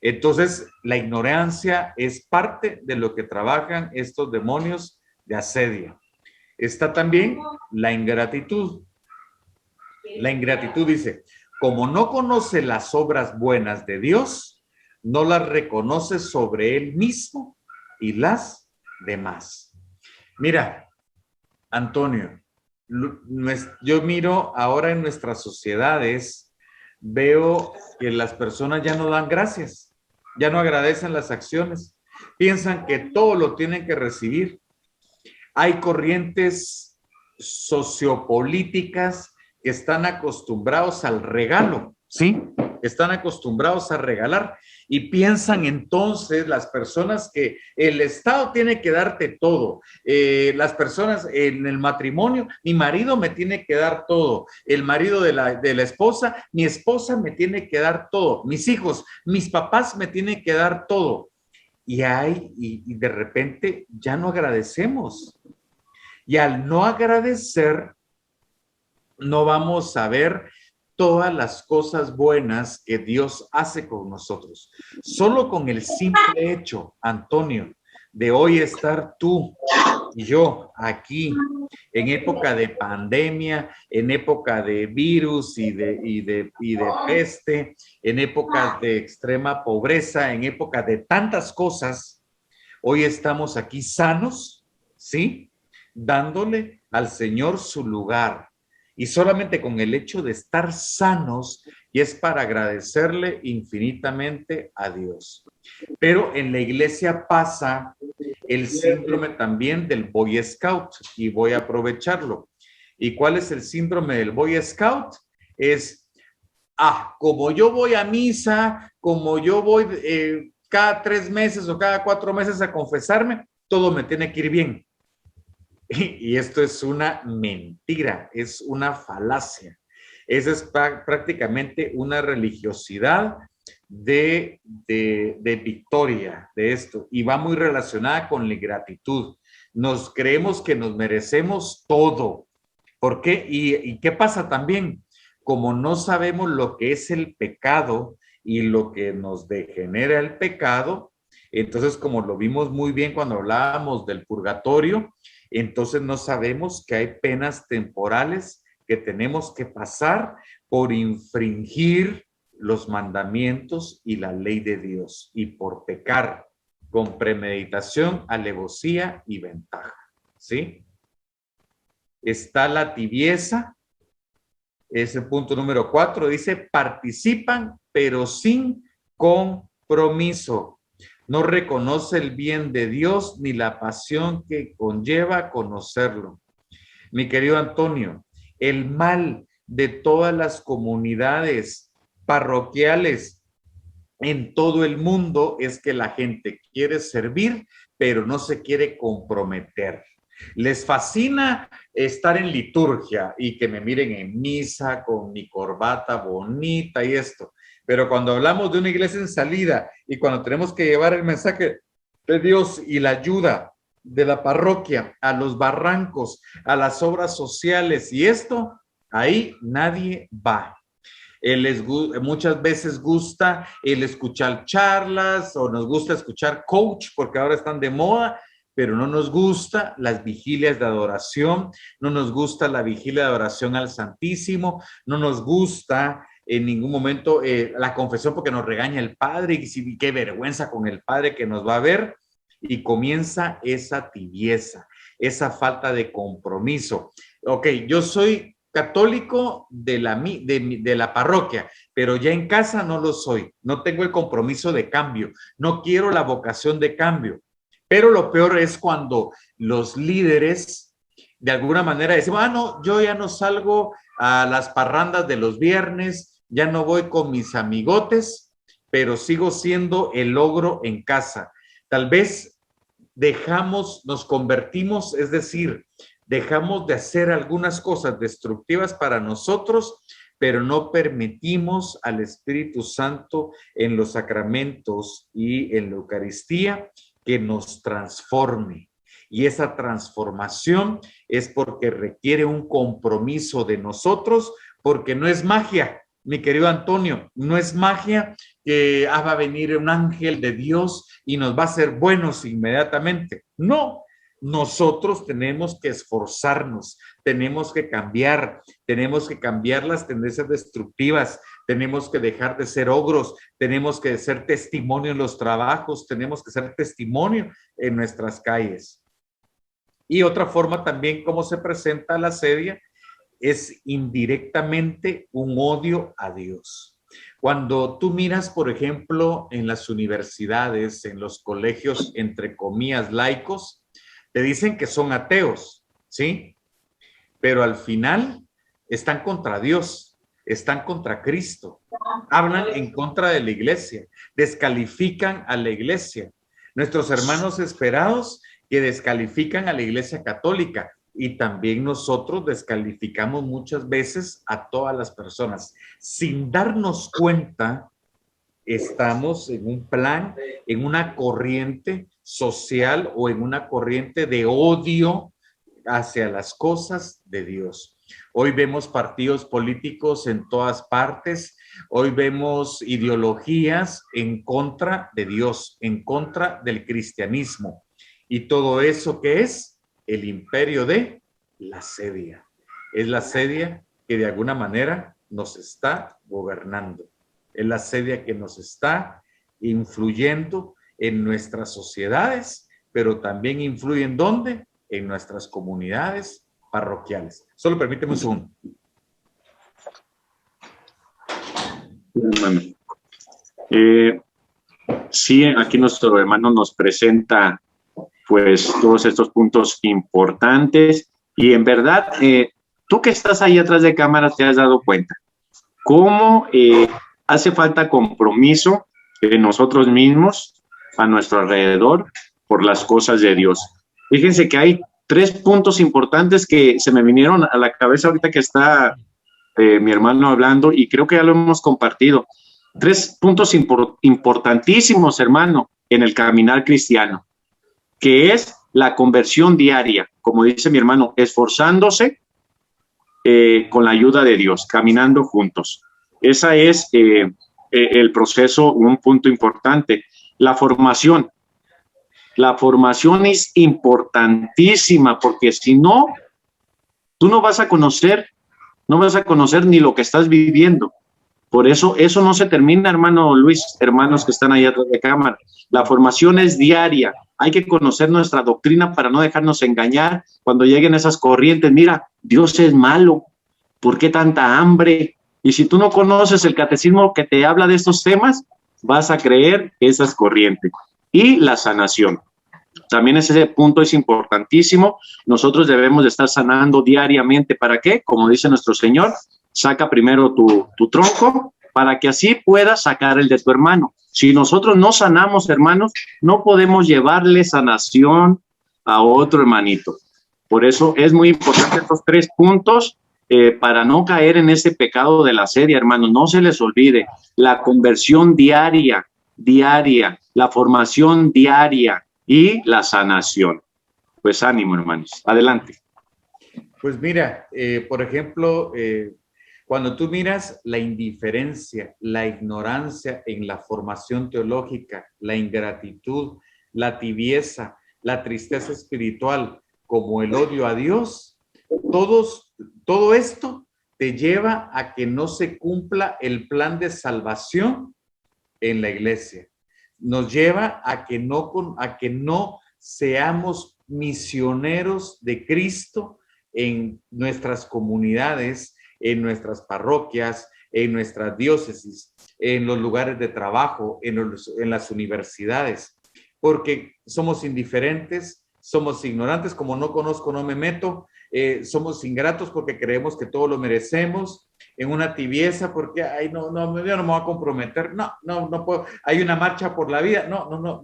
Entonces, la ignorancia es parte de lo que trabajan estos demonios de asedio. Está también la ingratitud. La ingratitud dice, como no conoce las obras buenas de Dios, no las reconoce sobre él mismo y las demás. Mira, Antonio, yo miro ahora en nuestras sociedades, veo que las personas ya no dan gracias, ya no agradecen las acciones, piensan que todo lo tienen que recibir. Hay corrientes sociopolíticas que están acostumbrados al regalo, ¿sí? Están acostumbrados a regalar y piensan entonces las personas que el Estado tiene que darte todo. Las personas en el matrimonio, mi marido me tiene que dar todo. El marido de la esposa, mi esposa me tiene que dar todo. Mis hijos, mis papás me tienen que dar todo. Y de repente ya no agradecemos. Y al no agradecer, no vamos a ver todas las cosas buenas que Dios hace con nosotros. Solo con el simple hecho, Antonio, de hoy estar tú y yo aquí en época de pandemia, en época de virus y de peste, en épocas de extrema pobreza, en época de tantas cosas, hoy estamos aquí sanos, ¿sí? Dándole al Señor su lugar. Y solamente con el hecho de estar sanos, y es para agradecerle infinitamente a Dios. Pero en la iglesia pasa el síndrome también del Boy Scout, y voy a aprovecharlo. ¿Y cuál es el síndrome del Boy Scout? Es, como yo voy a misa, como yo voy cada 3 meses o cada 4 meses a confesarme, todo me tiene que ir bien. Y esto es una mentira, es una falacia. Esa es prácticamente una religiosidad de victoria de esto, y va muy relacionada con la gratitud. Nos creemos que nos merecemos todo. ¿Por qué? ¿Y qué pasa también? Como no sabemos lo que es el pecado y lo que nos degenera el pecado, entonces, como lo vimos muy bien cuando hablábamos del purgatorio, entonces no sabemos que hay penas temporales que tenemos que pasar por infringir los mandamientos y la ley de Dios, y por pecar con premeditación, alevosía y ventaja, ¿sí? Está la tibieza, es el punto número 4, dice, participan pero sin compromiso. No reconoce el bien de Dios ni la pasión que conlleva conocerlo. Mi querido Antonio, el mal de todas las comunidades parroquiales en todo el mundo es que la gente quiere servir, pero no se quiere comprometer. Les fascina estar en liturgia y que me miren en misa con mi corbata bonita y esto. Pero cuando hablamos de una iglesia en salida y cuando tenemos que llevar el mensaje de Dios y la ayuda de la parroquia a los barrancos, a las obras sociales y esto, ahí nadie va. Muchas veces gusta el escuchar charlas o nos gusta escuchar coach porque ahora están de moda, pero no nos gusta las vigilias de adoración, no nos gusta la vigilia de adoración al Santísimo, no nos gusta en ningún momento la confesión porque nos regaña el Padre y qué vergüenza con el Padre que nos va a ver, y comienza esa tibieza, esa falta de compromiso. Ok, yo soy católico de la parroquia, pero ya en casa no lo soy, no tengo el compromiso de cambio, no quiero la vocación de cambio. Pero lo peor es cuando los líderes de alguna manera dicen, no, yo ya no salgo a las parrandas de los viernes, ya no voy con mis amigotes, pero sigo siendo el ogro en casa. Tal vez nos convertimos, es decir, dejamos de hacer algunas cosas destructivas para nosotros, pero no permitimos al Espíritu Santo en los sacramentos y en la Eucaristía que nos transforme. Y esa transformación es porque requiere un compromiso de nosotros porque no es magia, mi querido Antonio, no es magia que va a venir un ángel de Dios y nos va a hacer buenos inmediatamente. No, nosotros tenemos que esforzarnos, tenemos que cambiar las tendencias destructivas, tenemos que dejar de ser ogros, tenemos que ser testimonio en los trabajos, tenemos que ser testimonio en nuestras calles. Y otra forma también cómo se presenta la asedia es indirectamente un odio a Dios. Cuando tú miras, por ejemplo, en las universidades, en los colegios, entre comillas, laicos, te dicen que son ateos, ¿sí? Pero al final están contra Dios, están contra Cristo, hablan en contra de la iglesia, descalifican a la iglesia. Nuestros hermanos esperados que descalifican a la iglesia católica, y también nosotros descalificamos muchas veces a todas las personas. Sin darnos cuenta, estamos en un plan, en una corriente social o en una corriente de odio hacia las cosas de Dios. Hoy vemos partidos políticos en todas partes, hoy vemos ideologías en contra de Dios, en contra del cristianismo. Y todo eso, ¿qué es? El imperio de la asedia. Es la asedia que de alguna manera nos está gobernando. Es la asedia que nos está influyendo en nuestras sociedades, pero también influye en ¿dónde? En nuestras comunidades parroquiales. Solo permíteme un segundo. Sí, aquí nuestro hermano nos presenta pues todos estos puntos importantes y en verdad, tú que estás ahí atrás de cámaras te has dado cuenta cómo hace falta compromiso de nosotros mismos a nuestro alrededor por las cosas de Dios. Fíjense que hay 3 puntos importantes que se me vinieron a la cabeza ahorita que está mi hermano hablando y creo que ya lo hemos compartido. 3 puntos importantísimos, hermano, en el caminar cristiano, que es la conversión diaria, como dice mi hermano, esforzándose con la ayuda de Dios, caminando juntos. Esa es el proceso, un punto importante. La formación es importantísima porque si no, tú no vas a conocer ni lo que estás viviendo. Por eso no se termina, hermano Luis, hermanos que están ahí atrás de cámara. La formación es diaria. Hay que conocer nuestra doctrina para no dejarnos engañar cuando lleguen esas corrientes. Mira, Dios es malo. ¿Por qué tanta hambre? Y si tú no conoces el catecismo que te habla de estos temas, vas a creer que esa es corriente. Y la sanación. También ese punto es importantísimo. Nosotros debemos de estar sanando diariamente. ¿Para qué? Como dice nuestro Señor, saca primero tu tronco para que así puedas sacar el de tu hermano. Si nosotros no sanamos, hermanos, no podemos llevarle sanación a otro hermanito. Por eso es muy importante estos 3 puntos para no caer en ese pecado de la asedia, hermanos. No se les olvide la conversión diaria, la formación diaria y la sanación. Pues ánimo, hermanos. Adelante. Pues mira, por ejemplo, cuando tú miras la indiferencia, la ignorancia en la formación teológica, la ingratitud, la tibieza, la tristeza espiritual, como el odio a Dios, todo esto te lleva a que no se cumpla el plan de salvación en la iglesia. Nos lleva a que no seamos misioneros de Cristo en nuestras comunidades, en nuestras parroquias, en nuestras diócesis, en los lugares de trabajo, en las universidades, porque somos indiferentes, somos ignorantes, como no conozco, no me meto, somos ingratos porque creemos que todo lo merecemos, en una tibieza porque, ay, yo no me voy a comprometer, no puedo, hay una marcha por la vida,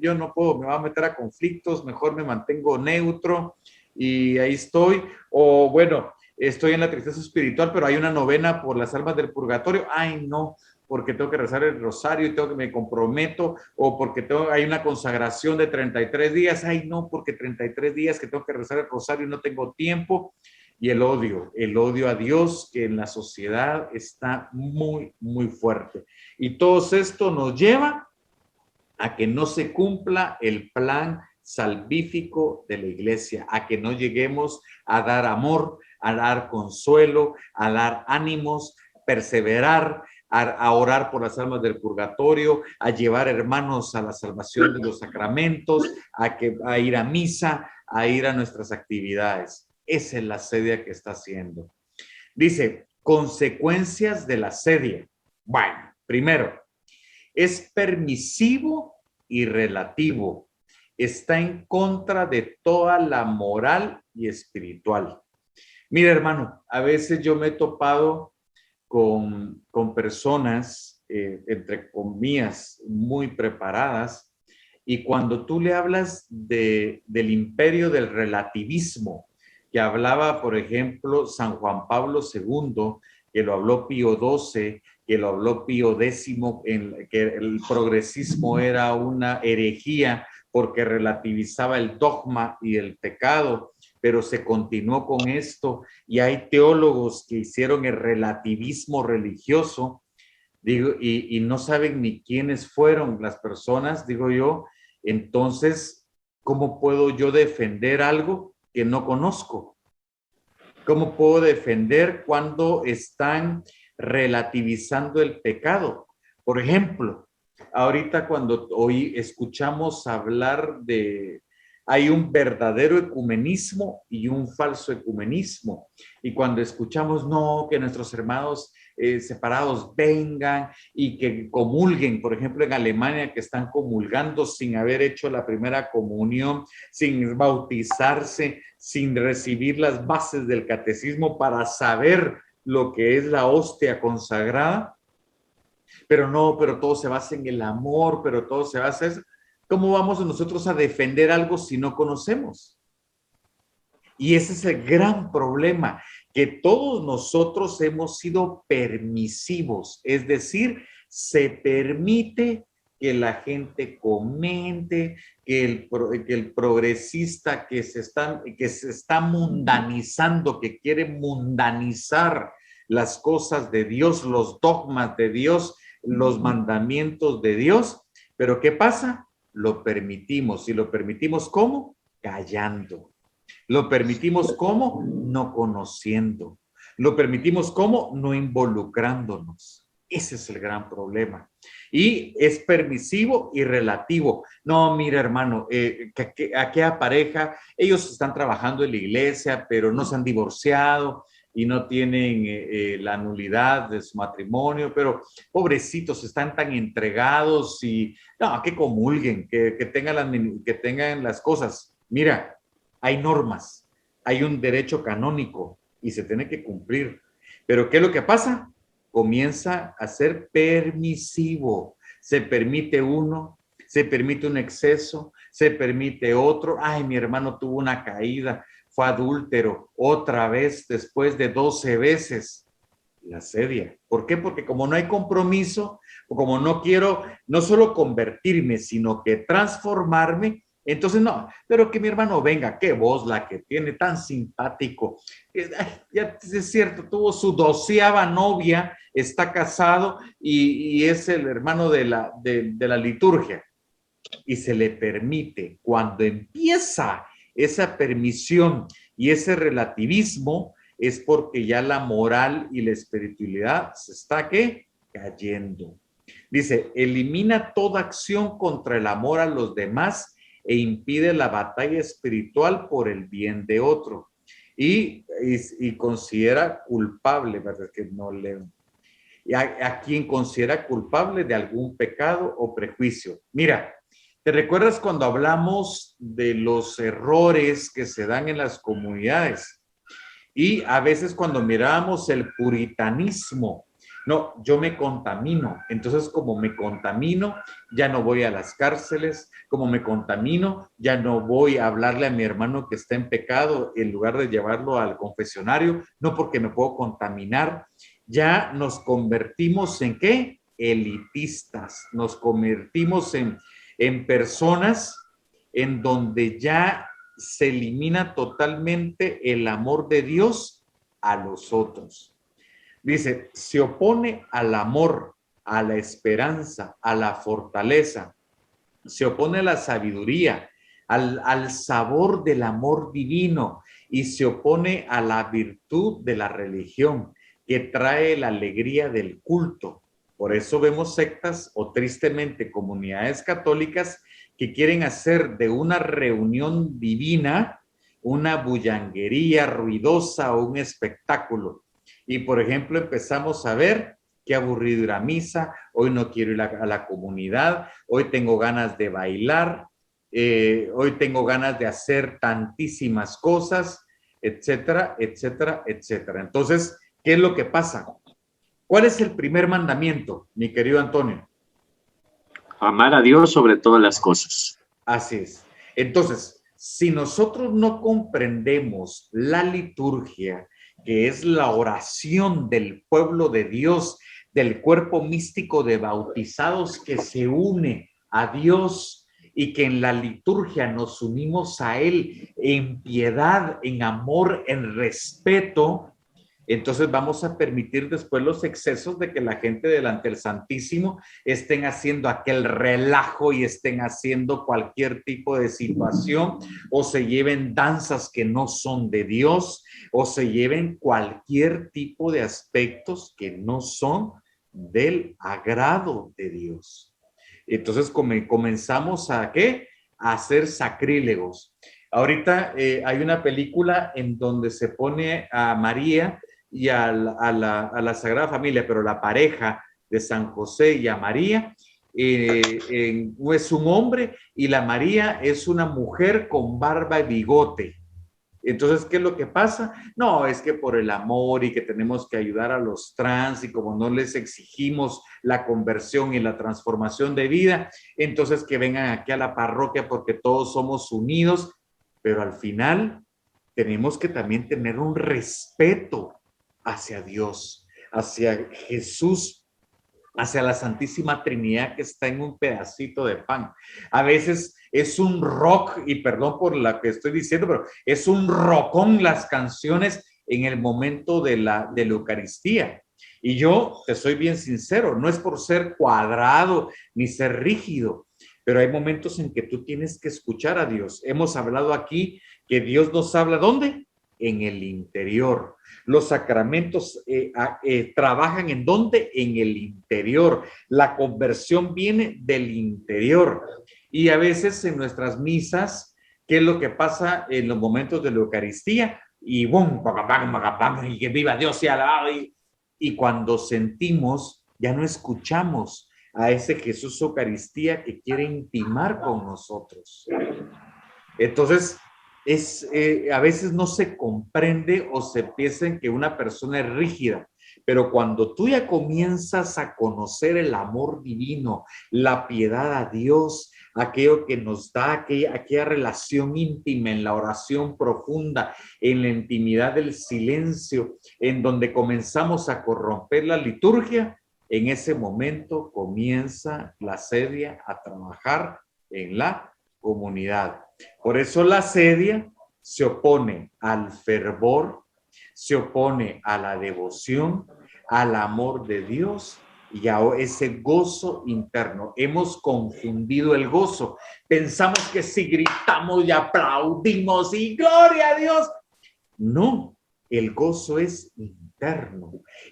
yo no puedo, me voy a meter a conflictos, mejor me mantengo neutro y ahí estoy, o bueno, estoy en la tristeza espiritual, pero hay una novena por las almas del purgatorio. Ay, no, porque tengo que rezar el rosario y me comprometo, o porque hay una consagración de 33 días. Ay, no, porque 33 días que tengo que rezar el rosario y no tengo tiempo. y el odio a Dios que en la sociedad está muy, muy fuerte. Y todo esto nos lleva a que no se cumpla el plan salvífico de la iglesia, a que no lleguemos a dar amor, a dar consuelo, a dar ánimos, perseverar, a orar por las almas del purgatorio, a llevar hermanos a la salvación de los sacramentos, a ir a misa, a ir a nuestras actividades. Esa es la asedia que está haciendo. Dice, consecuencias de la asedia. Bueno, primero, es permisivo y relativo. Está en contra de toda la moral y espiritual. Mira, hermano, a veces yo me he topado con personas, entre comillas, muy preparadas, y cuando tú le hablas del imperio del relativismo, que hablaba, por ejemplo, San Juan Pablo II, que lo habló Pío XII, que lo habló Pío X, que el progresismo era una herejía porque relativizaba el dogma y el pecado, pero se continuó con esto y hay teólogos que hicieron el relativismo religioso, digo, y no saben ni quiénes fueron las personas, digo yo. Entonces, ¿cómo puedo yo defender algo que no conozco? ¿Cómo puedo defender cuando están relativizando el pecado? Por ejemplo, ahorita cuando hoy escuchamos hablar de, hay un verdadero ecumenismo y un falso ecumenismo. Y cuando escuchamos, no, que nuestros hermanos separados vengan y que comulguen, por ejemplo, en Alemania, que están comulgando sin haber hecho la primera comunión, sin bautizarse, sin recibir las bases del catecismo para saber lo que es la hostia consagrada. Pero no, pero todo se basa en el amor, pero todo se basa en eso. ¿Cómo vamos nosotros a defender algo si no conocemos? Y ese es el gran problema, que todos nosotros hemos sido permisivos, es decir, se permite que la gente comente, que el progresista que se está mundanizando, que quiere mundanizar las cosas de Dios, los dogmas de Dios, los mandamientos de Dios. Pero ¿qué pasa? Lo permitimos. ¿Y lo permitimos cómo? Callando. Lo permitimos ¿cómo? No conociendo. Lo permitimos ¿cómo? No involucrándonos. Ese es el gran problema. Y es permisivo y relativo. No, mira, hermano, aquella pareja, ellos están trabajando en la iglesia, pero no se han divorciado y no tienen la nulidad de su matrimonio, pero pobrecitos, están tan entregados y no, que comulguen, que tengan las cosas. Mira, hay normas, hay un derecho canónico y se tiene que cumplir. Pero ¿qué es lo que pasa? Comienza a ser permisivo. Se permite uno, se permite un exceso, se permite otro. Ay, mi hermano tuvo una caída, fue adúltero, otra vez después de 12 veces. La asedia. ¿Por qué? Porque como no hay compromiso, o como no quiero no solo convertirme, sino que transformarme, entonces no, pero que mi hermano venga, qué voz la que tiene, tan simpático. Ya es cierto, tuvo su 12ª novia, está casado y es el hermano de la liturgia. Y se le permite, cuando empieza esa permisión y ese relativismo, es porque ya la moral y la espiritualidad se está, ¿qué? Cayendo. Dice, elimina toda acción contra el amor a los demás e impide la batalla espiritual por el bien de otro. Y considera culpable, ¿verdad? Que no leo. A quien considera culpable de algún pecado o prejuicio. Mira, ¿te recuerdas cuando hablamos de los errores que se dan en las comunidades? Y a veces cuando miramos el puritanismo, no, yo me contamino. Entonces, como me contamino, ya no voy a las cárceles. Como me contamino, ya no voy a hablarle a mi hermano que está en pecado en lugar de llevarlo al confesionario, no porque me puedo contaminar. Ya nos convertimos en ¿qué? Elitistas. Nos convertimos en personas en donde ya se elimina totalmente el amor de Dios a los otros. Dice, se opone al amor, a la esperanza, a la fortaleza, se opone a la sabiduría, al sabor del amor divino y se opone a la virtud de la religión que trae la alegría del culto. Por eso vemos sectas o tristemente comunidades católicas que quieren hacer de una reunión divina una bullanguería ruidosa o un espectáculo. Y por ejemplo empezamos a ver qué aburrido ir a misa, hoy no quiero ir a la comunidad, hoy tengo ganas de bailar, hoy tengo ganas de hacer tantísimas cosas, etcétera, etcétera, etcétera. Entonces, ¿qué es lo que pasa? ¿Cuál es el primer mandamiento, mi querido Antonio? Amar a Dios sobre todas las cosas. Así es. Entonces, si nosotros no comprendemos la liturgia, que es la oración del pueblo de Dios, del cuerpo místico de bautizados que se une a Dios y que en la liturgia nos unimos a Él en piedad, en amor, en respeto, entonces vamos a permitir después los excesos de que la gente delante del Santísimo estén haciendo aquel relajo y estén haciendo cualquier tipo de situación o se lleven danzas que no son de Dios o se lleven cualquier tipo de aspectos que no son del agrado de Dios. Entonces comenzamos a ¿qué? A hacer sacrílegos. Ahorita hay una película en donde se pone a María y a la Sagrada Familia, pero la pareja de San José y a María es un hombre y la María es una mujer con barba y bigote. Entonces, ¿qué es lo que pasa? No, es que por el amor y que tenemos que ayudar a los trans y como no les exigimos la conversión y la transformación de vida, entonces que vengan aquí a la parroquia porque todos somos unidos, pero al final tenemos que también tener un respeto hacia Dios, hacia Jesús, hacia la Santísima Trinidad que está en un pedacito de pan. A veces es un rock, y perdón por lo que estoy diciendo, pero es un rockón las canciones en el momento de la Eucaristía. Y yo te soy bien sincero, no es por ser cuadrado ni ser rígido, pero hay momentos en que tú tienes que escuchar a Dios. Hemos hablado aquí que Dios nos habla, ¿dónde? En el interior. Los sacramentos trabajan ¿en dónde? En el interior. La conversión viene del interior. Y a veces en nuestras misas, ¿qué es lo que pasa en los momentos de la Eucaristía? Y ¡bum! Y que viva Dios y alabado. Y cuando sentimos, ya no escuchamos a ese Jesús Eucaristía que quiere intimar con nosotros. Entonces, a veces no se comprende o se piensa en que una persona es rígida, pero cuando tú ya comienzas a conocer el amor divino, la piedad a Dios, aquello que nos da aquella relación íntima en la oración profunda, en la intimidad del silencio, en donde comenzamos a corromper la liturgia, en ese momento comienza la sedia a trabajar en la comunidad. Por eso la sedia se opone al fervor, se opone a la devoción, al amor de Dios y a ese gozo interno. Hemos confundido el gozo. Pensamos que si gritamos y aplaudimos y gloria a Dios. No, el gozo es interno.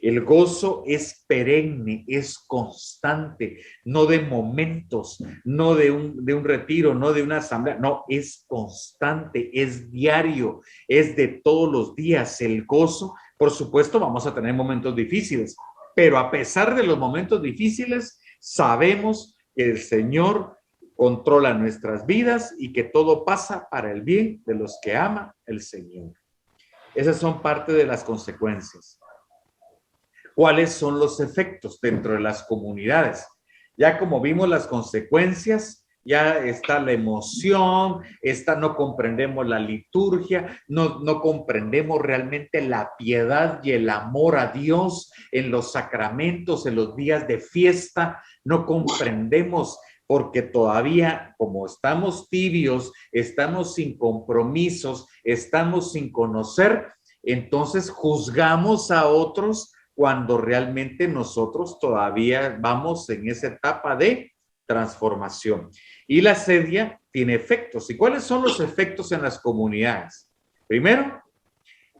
El gozo es perenne, es constante, no de momentos, no de un retiro, no de una asamblea, no, es constante, es diario, es de todos los días. El gozo, por supuesto, vamos a tener momentos difíciles, pero a pesar de los momentos difíciles, sabemos que el Señor controla nuestras vidas y que todo pasa para el bien de los que ama el Señor. Esas son parte de las consecuencias. ¿Cuáles son los efectos dentro de las comunidades? Ya como vimos las consecuencias, ya está la emoción, no comprendemos la liturgia, no comprendemos realmente la piedad y el amor a Dios en los sacramentos, en los días de fiesta, no comprendemos porque todavía, como estamos tibios, estamos sin compromisos, estamos sin conocer, entonces juzgamos a otros cuando realmente nosotros todavía vamos en esa etapa de transformación. Y la sedia tiene efectos. ¿Y cuáles son los efectos en las comunidades? Primero,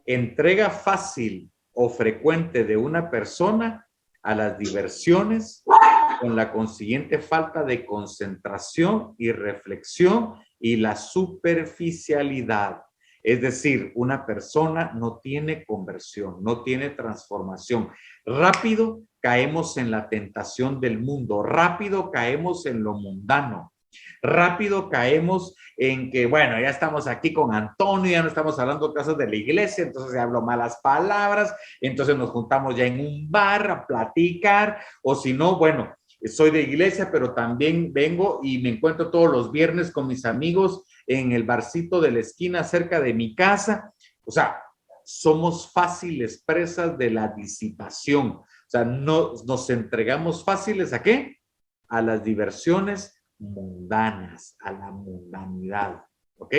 entrega fácil o frecuente de una persona a las diversiones, con la consiguiente falta de concentración y reflexión y la superficialidad. Es decir, una persona no tiene conversión, no tiene transformación. Rápido caemos en la tentación del mundo, rápido caemos en lo mundano. Rápido caemos en que, bueno, ya estamos aquí con Antonio, ya no estamos hablando cosas de la iglesia, entonces ya hablo malas palabras, entonces nos juntamos ya en un bar a platicar, o si no, bueno, soy de iglesia, pero también vengo y me encuentro todos los viernes con mis amigos en el barcito de la esquina cerca de mi casa. O sea, somos fáciles presas de la disipación. O sea, no, nos entregamos fáciles ¿a qué? A las diversiones mundanas, a la mundanidad, ¿ok?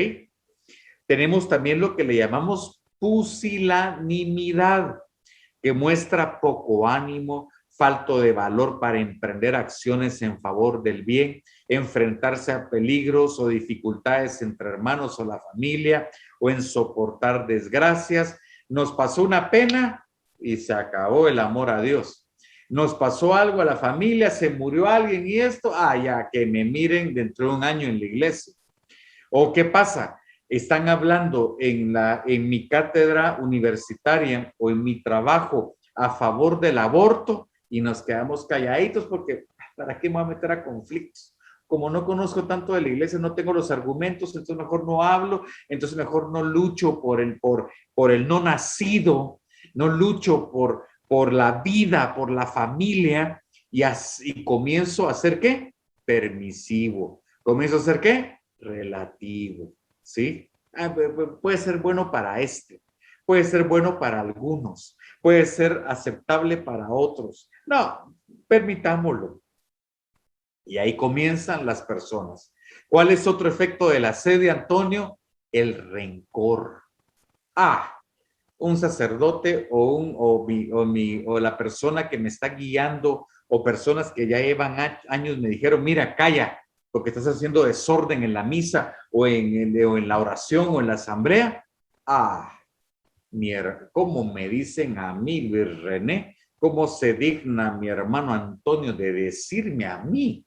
Tenemos también lo que le llamamos pusilanimidad, que muestra poco ánimo, falta de valor para emprender acciones en favor del bien, enfrentarse a peligros o dificultades entre hermanos o la familia, o en soportar desgracias. Nos pasó una pena y se acabó el amor a Dios. Nos pasó algo a la familia, se murió alguien y esto, ya que me miren dentro de un año en la iglesia. ¿O qué pasa? Están hablando en mi cátedra universitaria o en mi trabajo a favor del aborto y nos quedamos calladitos porque ¿para qué me voy a meter a conflictos? Como no conozco tanto de la iglesia, no tengo los argumentos, entonces mejor no hablo, entonces mejor no lucho por el no nacido, no lucho por la vida, por la familia, y así comienzo a ser ¿qué? Permisivo. ¿Comienzo a ser qué? Relativo, ¿sí? Puede ser bueno para puede ser bueno para algunos, puede ser aceptable para otros. No, permitámoslo. Y ahí comienzan las personas. ¿Cuál es otro efecto de la sede, Antonio? El rencor. Un sacerdote o la persona que me está guiando o personas que ya llevan años me dijeron, mira, calla, porque estás haciendo desorden en la misa o en la oración o en la asamblea. ¿Cómo me dicen a mí, Luis René? ¿Cómo se digna mi hermano Antonio de decirme a mí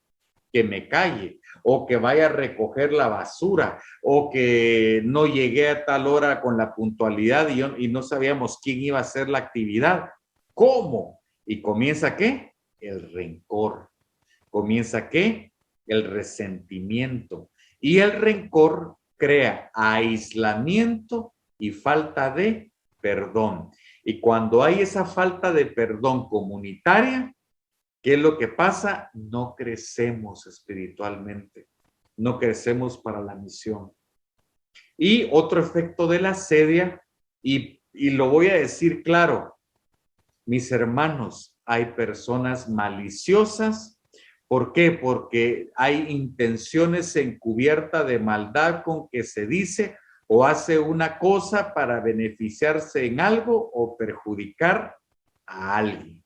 que me calle, o que vaya a recoger la basura, o que no llegué a tal hora con la puntualidad y no sabíamos quién iba a hacer la actividad? ¿Cómo? ¿Y comienza qué? El rencor. ¿Comienza qué? El resentimiento. Y el rencor crea aislamiento y falta de perdón. Y cuando hay esa falta de perdón comunitaria, ¿qué es lo que pasa? No crecemos espiritualmente, no crecemos para la misión. Y otro efecto de la sedia, y lo voy a decir claro, mis hermanos, hay personas maliciosas. ¿Por qué? Porque hay intenciones encubiertas de maldad con que se dice o hace una cosa para beneficiarse en algo o perjudicar a alguien.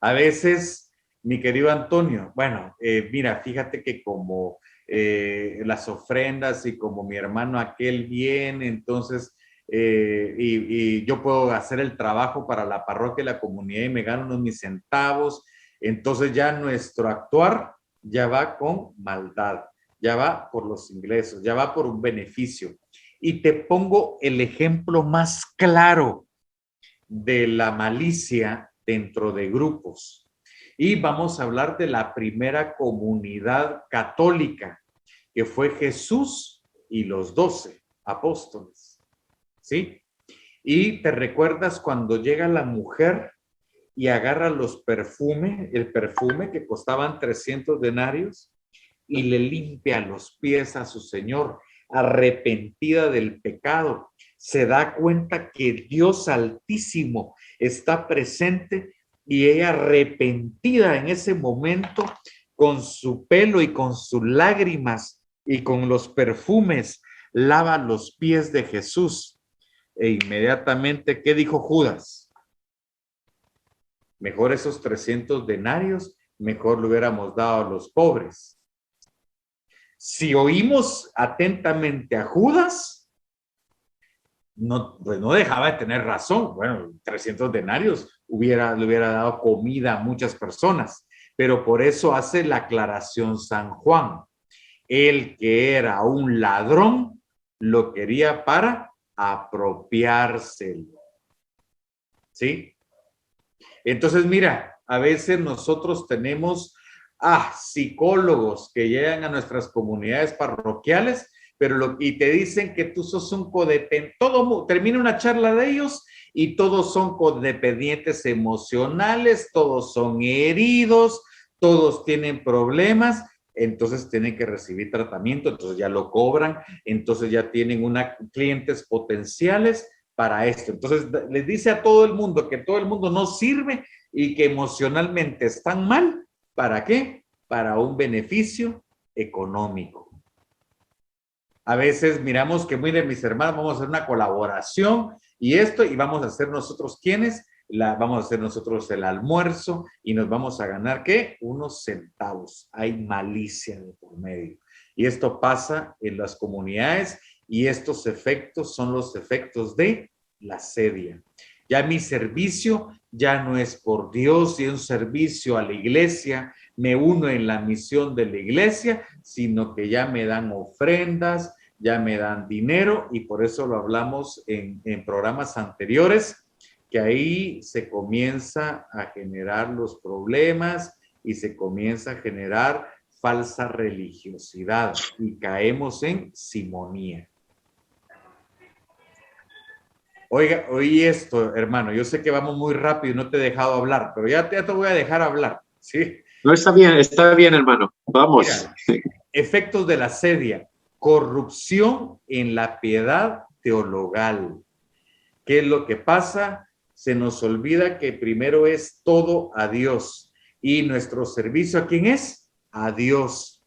A veces, mi querido Antonio, bueno, mira, fíjate que como las ofrendas y como mi hermano aquel viene, entonces, y yo puedo hacer el trabajo para la parroquia y la comunidad y me gano unos mis centavos, entonces ya nuestro actuar ya va con maldad, ya va por los ingresos, ya va por un beneficio. Y te pongo el ejemplo más claro de la malicia dentro de grupos. Y vamos a hablar de la primera comunidad católica, que fue Jesús y los 12 apóstoles. ¿Sí? Y te recuerdas cuando llega la mujer y agarra los perfumes, el perfume que costaban 300 denarios, y le limpia los pies a su Señor, arrepentida del pecado. Se da cuenta que Dios Altísimo está presente y ella arrepentida en ese momento con su pelo y con sus lágrimas y con los perfumes, lava los pies de Jesús. E inmediatamente, ¿qué dijo Judas? Mejor esos 300 denarios, mejor lo hubiéramos dado a los pobres. Si oímos atentamente a Judas, no, pues no dejaba de tener razón. Bueno, 300 denarios le hubiera dado comida a muchas personas, pero por eso hace la aclaración San Juan. El que era un ladrón lo quería para apropiárselo. ¿Sí? Entonces, mira, a veces nosotros tenemos psicólogos que llegan a nuestras comunidades parroquiales, y te dicen que tú sos un codependiente. Termina una charla de ellos y todos son codependientes emocionales, todos son heridos, todos tienen problemas, entonces tienen que recibir tratamiento, entonces ya lo cobran, entonces ya tienen clientes potenciales para esto. Entonces les dice a todo el mundo que todo el mundo no sirve y que emocionalmente están mal. ¿Para qué? Para un beneficio económico. A veces miramos que, miren, mis hermanos, vamos a hacer una colaboración y vamos a hacer nosotros ¿quiénes? Vamos a hacer nosotros el almuerzo y nos vamos a ganar, ¿qué? Unos centavos. Hay malicia de por medio. Y esto pasa en las comunidades y estos efectos son los efectos de la sedia. Ya mi servicio ya no es por Dios y un servicio a la iglesia, me uno en la misión de la iglesia, sino que ya me dan ofrendas, ya me dan dinero, y por eso lo hablamos en programas anteriores, que ahí se comienza a generar los problemas y se comienza a generar falsa religiosidad y caemos en simonía. Oiga, oí esto, hermano, yo sé que vamos muy rápido y no te he dejado hablar, pero ya te voy a dejar hablar, ¿sí? No, está bien, hermano. Vamos. Mira, efectos de la sedia, corrupción en la piedad teologal. ¿Qué es lo que pasa? Se nos olvida que primero es todo a Dios y nuestro servicio ¿a quién es? A Dios.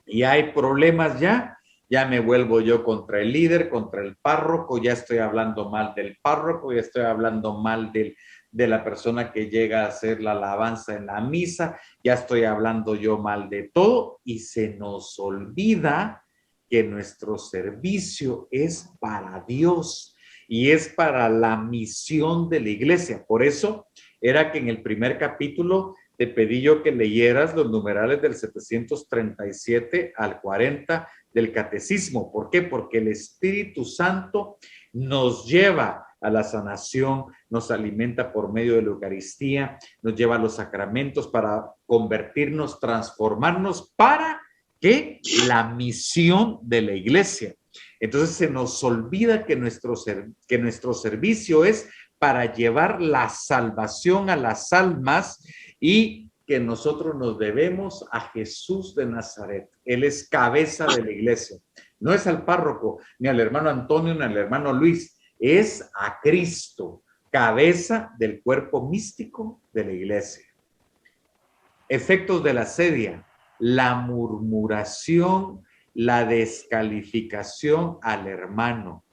Y hay problemas ya me vuelvo yo contra el líder, contra el párroco, ya estoy hablando mal del párroco, ya estoy hablando mal de la persona que llega a hacer la alabanza en la misa, ya estoy hablando yo mal de todo y se nos olvida que nuestro servicio es para Dios y es para la misión de la iglesia. Por eso era que en el primer capítulo te pedí yo que leyeras los numerales del 737 al 40 del catecismo. ¿Por qué? Porque el Espíritu Santo nos lleva a la sanación, nos alimenta por medio de la Eucaristía, nos lleva a los sacramentos para convertirnos, transformarnos para que la misión de la iglesia. Entonces se nos olvida que nuestro servicio es para llevar la salvación a las almas y que nosotros nos debemos a Jesús de Nazaret. Él es cabeza de la iglesia. No es al párroco, ni al hermano Antonio, ni al hermano Luis. Es a Cristo, cabeza del cuerpo místico de la iglesia. Efectos de la sedia, la murmuración, la descalificación al hermano.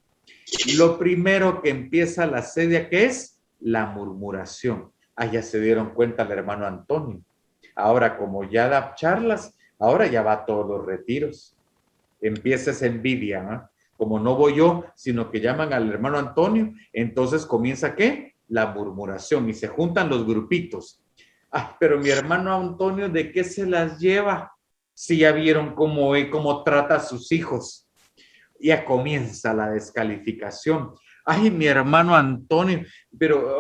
Lo primero que empieza la sedia, ¿qué es? La murmuración. Ya se dieron cuenta el hermano Antonio. Ahora, como ya da charlas, ahora ya va a todos los retiros. Empieza esa envidia, ¿no? Como no voy yo, sino que llaman al hermano Antonio, entonces comienza, ¿qué? La murmuración y se juntan los grupitos. Pero mi hermano Antonio, ¿de qué se las lleva? Si ya vieron cómo trata a sus hijos. Ya comienza la descalificación. Mi hermano Antonio,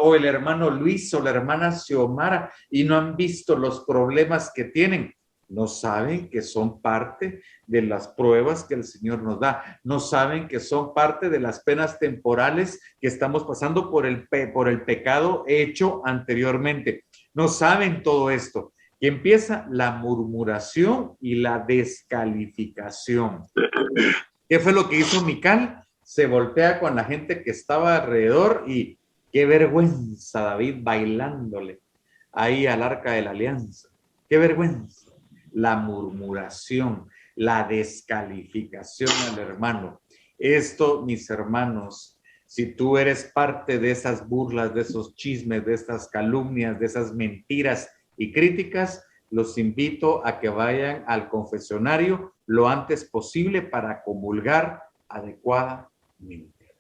o el hermano Luis o la hermana Xiomara, y no han visto los problemas que tienen. No saben que son parte de las pruebas que el Señor nos da. No saben que son parte de las penas temporales que estamos pasando por el pecado hecho anteriormente. No saben todo esto. Y empieza la murmuración y la descalificación. ¿Qué fue lo que hizo Mical? Se voltea con la gente que estaba alrededor y qué vergüenza David bailándole ahí al arca de la alianza. Qué vergüenza. la murmuración, la descalificación al hermano. Esto, mis hermanos, si tú eres parte de esas burlas, de esos chismes, de estas calumnias, de esas mentiras y críticas, los invito a que vayan al confesionario lo antes posible para comulgar adecuadamente.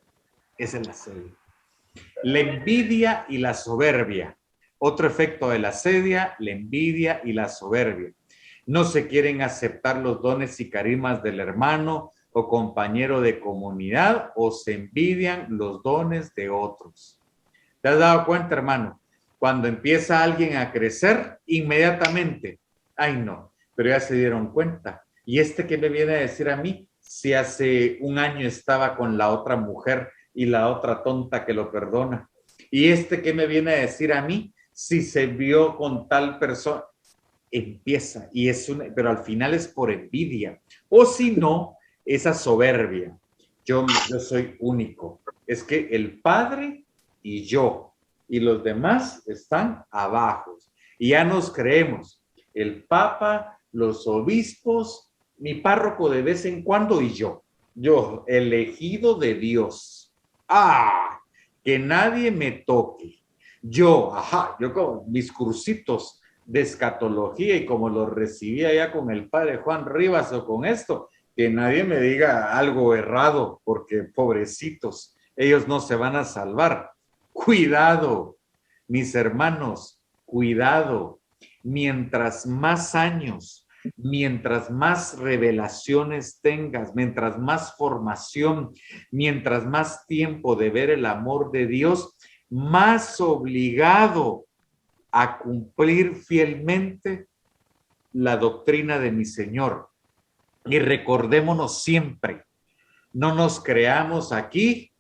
Esa es la sedia. La envidia y la soberbia. Otro efecto de la sedia, la envidia y la soberbia. No se quieren aceptar los dones y carismas del hermano o compañero de comunidad, o se envidian los dones de otros. ¿Te has dado cuenta, hermano? Cuando empieza alguien a crecer, inmediatamente, ay no, pero ya se dieron cuenta. ¿Y este qué me viene a decir a mí? Si hace un año estaba con la otra mujer y la otra tonta que lo perdona. ¿Y este qué me viene a decir a mí? Si se vio con tal persona. Empieza, y es pero al final es por envidia. O si no, esa soberbia. Yo soy único. Es que el Padre y yo, y los demás están abajo. Y ya nos creemos. El Papa, los obispos, mi párroco de vez en cuando y yo. Yo, elegido de Dios. ¡Ah! Que nadie me toque. Yo con mis cursitos de escatología y como los recibía ya con el padre Juan Rivas o con esto, que nadie me diga algo errado, porque pobrecitos, ellos no se van a salvar. Cuidado, mis hermanos, cuidado. Mientras más años, mientras más revelaciones tengas, mientras más formación, mientras más tiempo de ver el amor de Dios, más obligado a cumplir fielmente la doctrina de mi Señor. Y recordémonos siempre, no nos creamos aquí,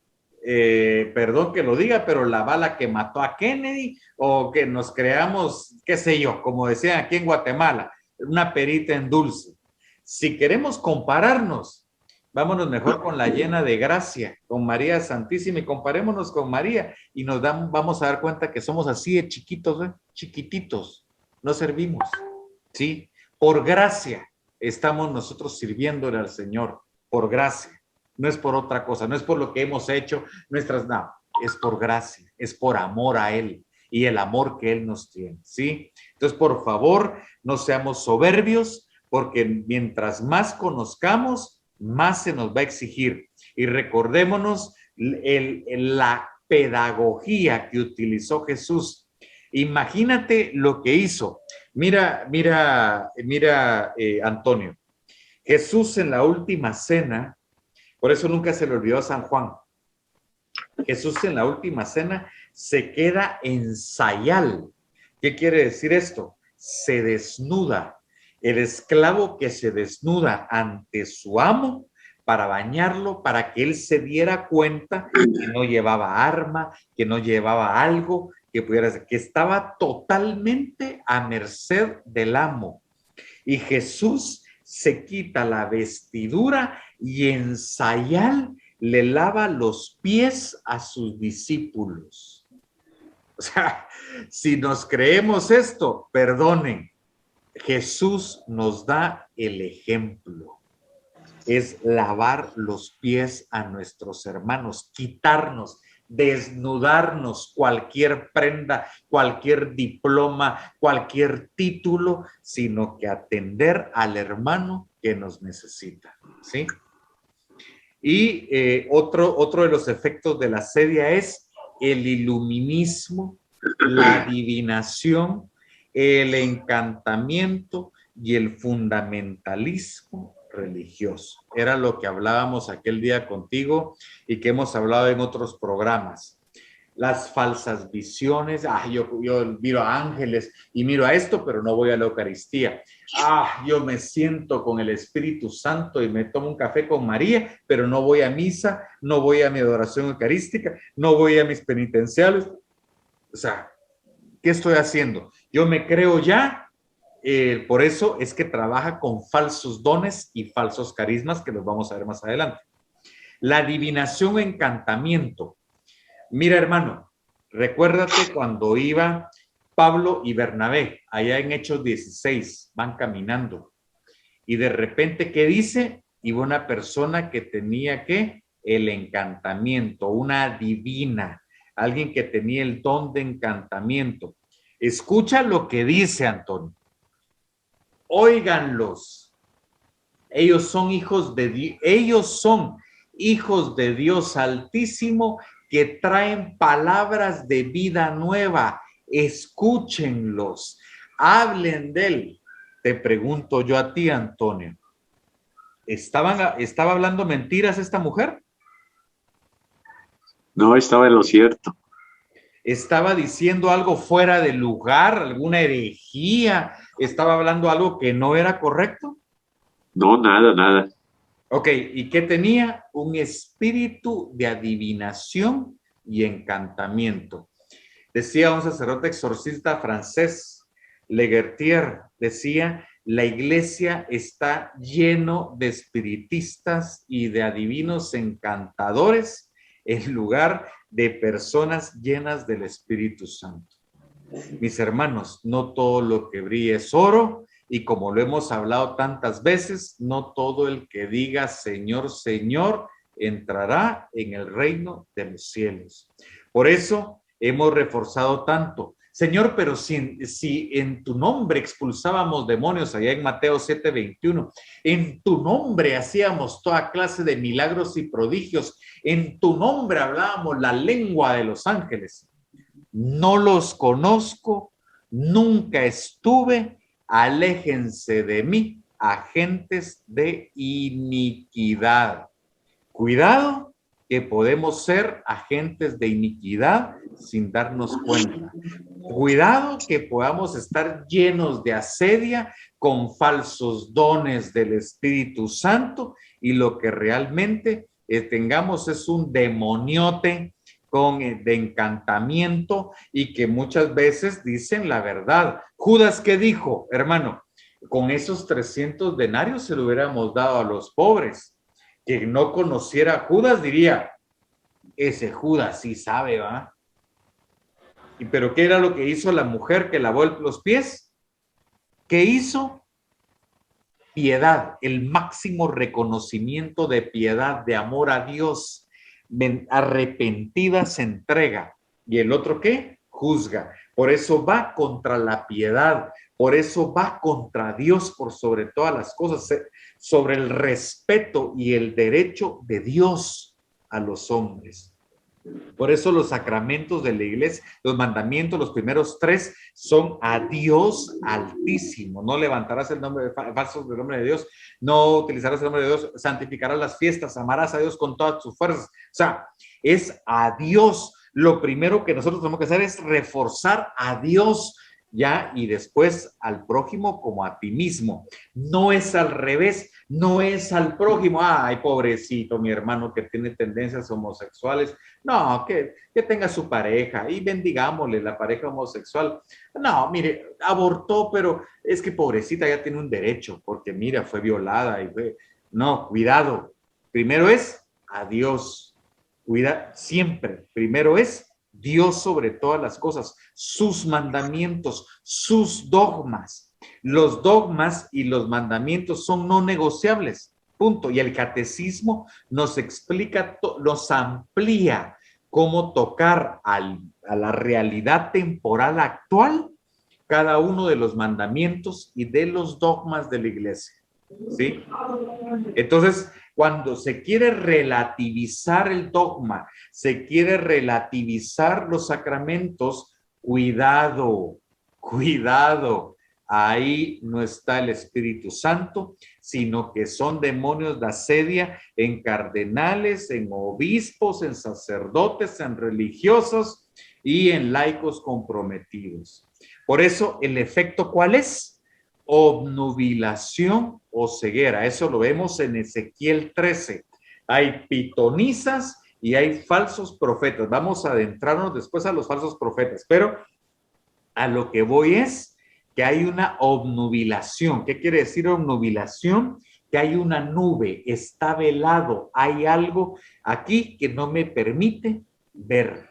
perdón que lo diga, pero la bala que mató a Kennedy, o que nos creamos, qué sé yo, como decían aquí en Guatemala, una perita en dulce. Si queremos compararnos, vámonos mejor con la llena de gracia, con María Santísima, y comparémonos con María, y vamos a dar cuenta que somos así de chiquitos, chiquititos, no servimos, ¿sí? Por gracia estamos nosotros sirviéndole al Señor, por gracia. No es por otra cosa, no es por lo que hemos hecho, no, es por gracia, es por amor a Él y el amor que Él nos tiene, ¿sí? Entonces, por favor, no seamos soberbios, porque mientras más conozcamos, más se nos va a exigir. Y recordémonos la pedagogía que utilizó Jesús. Imagínate lo que hizo. Mira, Antonio. Jesús en la última cena, por eso nunca se le olvidó a San Juan. Jesús en la última cena se queda en sayal. ¿Qué quiere decir esto? Se desnuda. El esclavo que se desnuda ante su amo para bañarlo, para que él se diera cuenta que no llevaba arma, que no llevaba algo, que pudiera ser, que estaba totalmente a merced del amo. Y Jesús se quita la vestidura y en sayal le lava los pies a sus discípulos. O sea, si nos creemos esto, perdonen, Jesús nos da el ejemplo. Es lavar los pies a nuestros hermanos, quitarnos, desnudarnos cualquier prenda, cualquier diploma, cualquier título, sino que atender al hermano que nos necesita, ¿sí? Y otro de los efectos de la sedia es el iluminismo, la adivinación, el encantamiento y el fundamentalismo religioso. Era lo que hablábamos aquel día contigo y que hemos hablado en otros programas. Las falsas visiones, yo miro a ángeles y miro a esto, pero no voy a la Eucaristía. Yo me siento con el Espíritu Santo y me tomo un café con María, pero no voy a misa, no voy a mi adoración eucarística, no voy a mis penitenciales. O sea, ¿qué estoy haciendo? Yo me creo ya, por eso es que trabaja con falsos dones y falsos carismas, que los vamos a ver más adelante. La adivinación o encantamiento. Mira, hermano, recuérdate cuando iba Pablo y Bernabé, allá en Hechos 16, van caminando, Y de repente, ¿qué dice? Iba una persona que tenía, ¿qué? El encantamiento, una adivina, alguien que tenía el don de encantamiento. Escucha lo que dice Antonio. Óiganlos. Ellos son hijos de Dios, ellos son hijos de Dios Altísimo que traen palabras de vida nueva. Escúchenlos, hablen de él. Te pregunto yo a ti, Antonio, ¿estaba hablando mentiras esta mujer? No, estaba en lo cierto. ¿Estaba diciendo algo fuera de lugar, alguna herejía? ¿Estaba hablando algo que no era correcto? No, nada, nada. Ok, ¿y qué tenía? Un espíritu de adivinación y encantamiento. Decía un sacerdote exorcista francés, Legertier, decía, la iglesia está lleno de espiritistas y de adivinos encantadores en lugar de personas llenas del Espíritu Santo. Mis hermanos, no todo lo que brilla es oro, y como lo hemos hablado tantas veces, no todo el que diga Señor, Señor, entrará en el reino de los cielos. Por eso hemos reforzado tanto. Señor, pero si en tu nombre expulsábamos demonios, allá en Mateo 7:21, en tu nombre hacíamos toda clase de milagros y prodigios, en tu nombre hablábamos la lengua de los ángeles. No los conozco, nunca estuve, aléjense de mí, agentes de iniquidad. Cuidado, que podemos ser agentes de iniquidad sin darnos cuenta. Cuidado, que podamos estar llenos de asedia con falsos dones del Espíritu Santo y lo que realmente tengamos es un demoniote de encantamiento y que muchas veces dicen la verdad. Judas, ¿qué dijo, hermano? Con esos 300 denarios se lo hubiéramos dado a los pobres. Quien no conociera a Judas diría, ese Judas sí sabe, ¿va? ¿Pero qué era lo que hizo la mujer que lavó los pies? ¿Qué hizo? Piedad, el máximo reconocimiento de piedad, de amor a Dios. Arrepentida se entrega. ¿Y el otro qué? Juzga. Por eso va contra la piedad, por eso va contra Dios por sobre todas las cosas, sobre el respeto y el derecho de Dios a los hombres. Por eso los sacramentos de la iglesia, los mandamientos, los primeros 3 son a Dios Altísimo. No levantarás el nombre falso del nombre de Dios, no utilizarás el nombre de Dios, santificarás las fiestas, amarás a Dios con todas tus fuerzas. O sea, es a Dios. Lo primero que nosotros tenemos que hacer es reforzar a Dios, ya, y después al prójimo como a ti mismo. No es al revés, no es al prójimo. Ay, pobrecito, mi hermano que tiene tendencias homosexuales. No, que tenga su pareja y bendigámosle la pareja homosexual. No, mire, abortó, pero es que pobrecita ya tiene un derecho, porque mira, fue violada y fue... No, cuidado. Primero es a Dios. Cuida siempre. Primero es Dios sobre todas las cosas, sus mandamientos, sus dogmas. Los dogmas y los mandamientos son no negociables, punto. Y el catecismo nos explica, nos amplía cómo tocar a la realidad temporal actual cada uno de los mandamientos y de los dogmas de la iglesia, ¿sí? Entonces, cuando se quiere relativizar el dogma, se quiere relativizar los sacramentos, cuidado, cuidado. Ahí no está el Espíritu Santo, sino que son demonios de asedia en cardenales, en obispos, en sacerdotes, en religiosos y en laicos comprometidos. Por eso, ¿el efecto cuál es? Obnubilación o ceguera. Eso lo vemos en Ezequiel 13. Hay pitonizas y hay falsos profetas. Vamos a adentrarnos después a los falsos profetas, pero a lo que voy es que hay una obnubilación. ¿Qué quiere decir obnubilación? Que hay una nube, está velado, hay algo aquí que no me permite ver.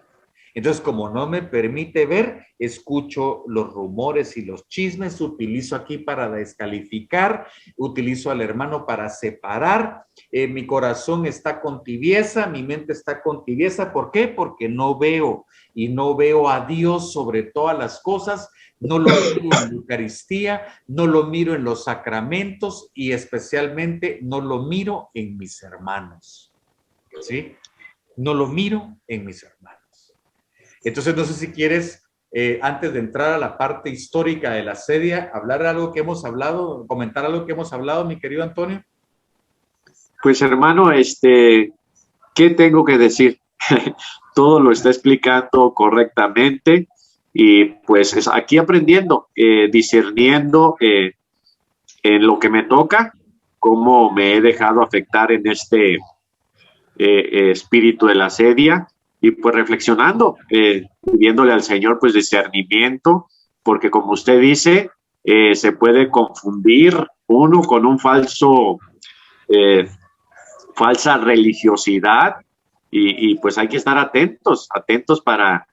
Entonces, como no me permite ver, escucho los rumores y los chismes, utilizo aquí para descalificar, utilizo al hermano para separar, mi corazón está con tibieza, mi mente está con tibieza. ¿Por qué? Porque no veo, y no veo a Dios sobre todas las cosas, no lo miro en la Eucaristía, no lo miro en los sacramentos y especialmente no lo miro en mis hermanos, ¿sí? No lo miro en mis hermanos. Entonces, no sé si quieres, antes de entrar a la parte histórica de la sedia, hablar de algo que hemos hablado, comentar algo que hemos hablado, mi querido Antonio. Pues hermano, ¿qué tengo que decir? Todo lo está explicando correctamente y pues aquí aprendiendo, discerniendo en lo que me toca, cómo me he dejado afectar en este espíritu de la sedia y pues reflexionando, pidiéndole al Señor pues discernimiento, porque como usted dice, se puede confundir uno con un falsa religiosidad y pues hay que estar atentos para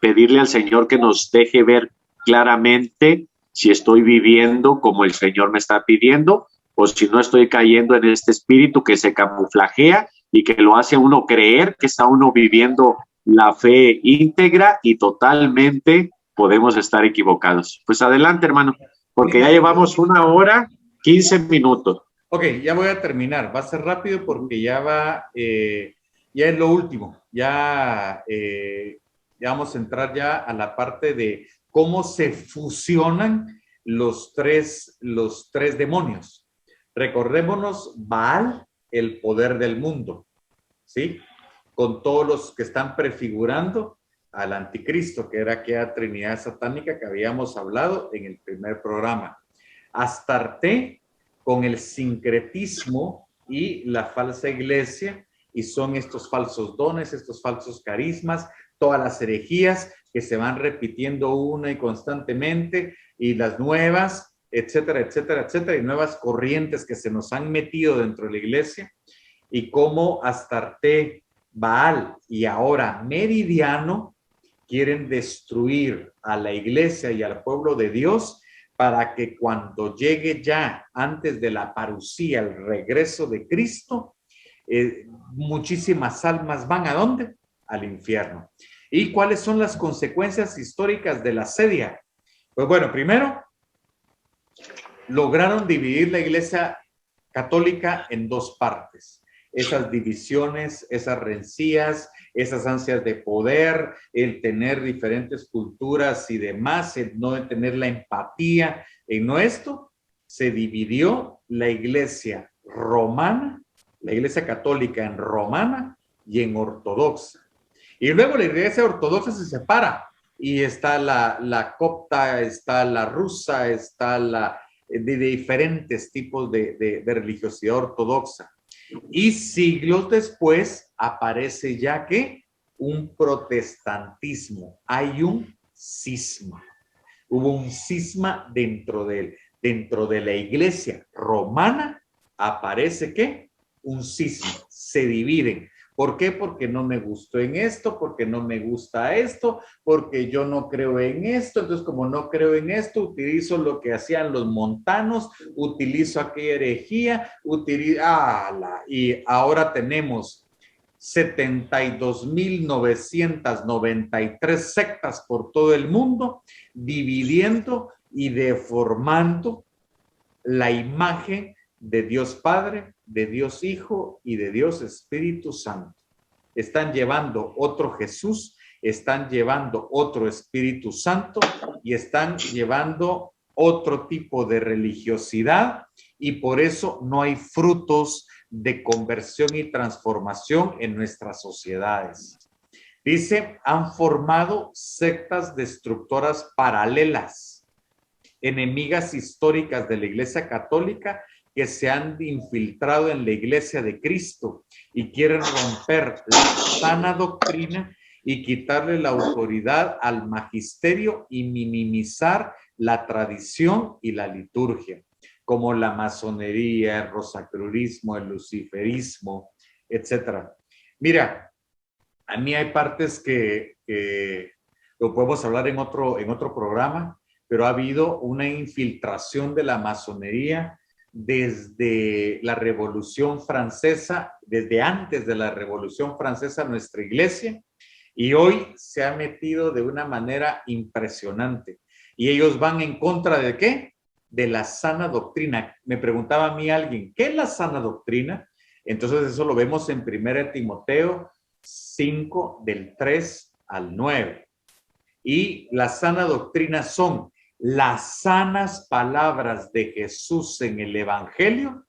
pedirle al Señor que nos deje ver claramente si estoy viviendo como el Señor me está pidiendo o si no estoy cayendo en este espíritu que se camuflajea y que lo hace a uno creer que está uno viviendo la fe íntegra y totalmente podemos estar equivocados. Pues adelante, hermano, porque ya llevamos 1 hora 15 minutos. Ok, ya voy a terminar. Va a ser rápido porque ya va, ya es lo último. Ya vamos a entrar ya a la parte de cómo se fusionan los tres demonios. Recordémonos Baal, el poder del mundo, ¿sí? Con todos los que están prefigurando al anticristo, que era aquella trinidad satánica que habíamos hablado en el primer programa. Astarte, con el sincretismo y la falsa iglesia, y son estos falsos dones, estos falsos carismas, todas las herejías que se van repitiendo una y constantemente, y las nuevas, etcétera, etcétera, etcétera, y nuevas corrientes que se nos han metido dentro de la iglesia, y cómo Astarte, Baal y ahora Meridiano quieren destruir a la iglesia y al pueblo de Dios para que cuando llegue ya antes de la parusía, el regreso de Cristo, muchísimas almas van ¿a dónde? Al infierno. ¿Y cuáles son las consecuencias históricas de la sedia? Pues bueno, primero, lograron dividir la iglesia católica en dos partes. Esas divisiones, esas rencillas, esas ansias de poder, el tener diferentes culturas y demás, el no tener la empatía en esto, se dividió la iglesia romana, la iglesia católica en romana y en ortodoxa. Y luego la iglesia ortodoxa se separa y está la copta, está la rusa, está la de diferentes tipos de religiosidad ortodoxa. Y siglos después aparece ya que un protestantismo, hay un cisma. Hubo un cisma dentro de la iglesia romana, aparece ¿qué? Un cisma, se dividen. ¿Por qué? Porque no me gustó en esto, porque no me gusta esto, porque yo no creo en esto. Entonces, como no creo en esto, utilizo lo que hacían los montanos, utilizo aquella herejía, y ahora tenemos 72.993 sectas por todo el mundo, dividiendo y deformando la imagen de Dios Padre, de Dios Hijo y de Dios Espíritu Santo. Están llevando otro Jesús, están llevando otro Espíritu Santo y están llevando otro tipo de religiosidad y por eso no hay frutos de conversión y transformación en nuestras sociedades. Dice, han formado sectas destructoras paralelas, enemigas históricas de la Iglesia Católica que se han infiltrado en la Iglesia de Cristo y quieren romper la sana doctrina y quitarle la autoridad al magisterio y minimizar la tradición y la liturgia, como la masonería, el rosacrurismo, el luciferismo, etc. Mira, A mí hay partes que lo podemos hablar en otro programa, pero ha habido una infiltración de la masonería desde la Revolución Francesa, desde antes de la Revolución Francesa, nuestra iglesia, y hoy se ha metido de una manera impresionante. Y ellos van en contra ¿de qué? De la sana doctrina. Me preguntaba a mí alguien, ¿qué es la sana doctrina? Entonces eso lo vemos en 1 Timoteo 5, del 3 al 9. Y la sana doctrina son las sanas palabras de Jesús en el Evangelio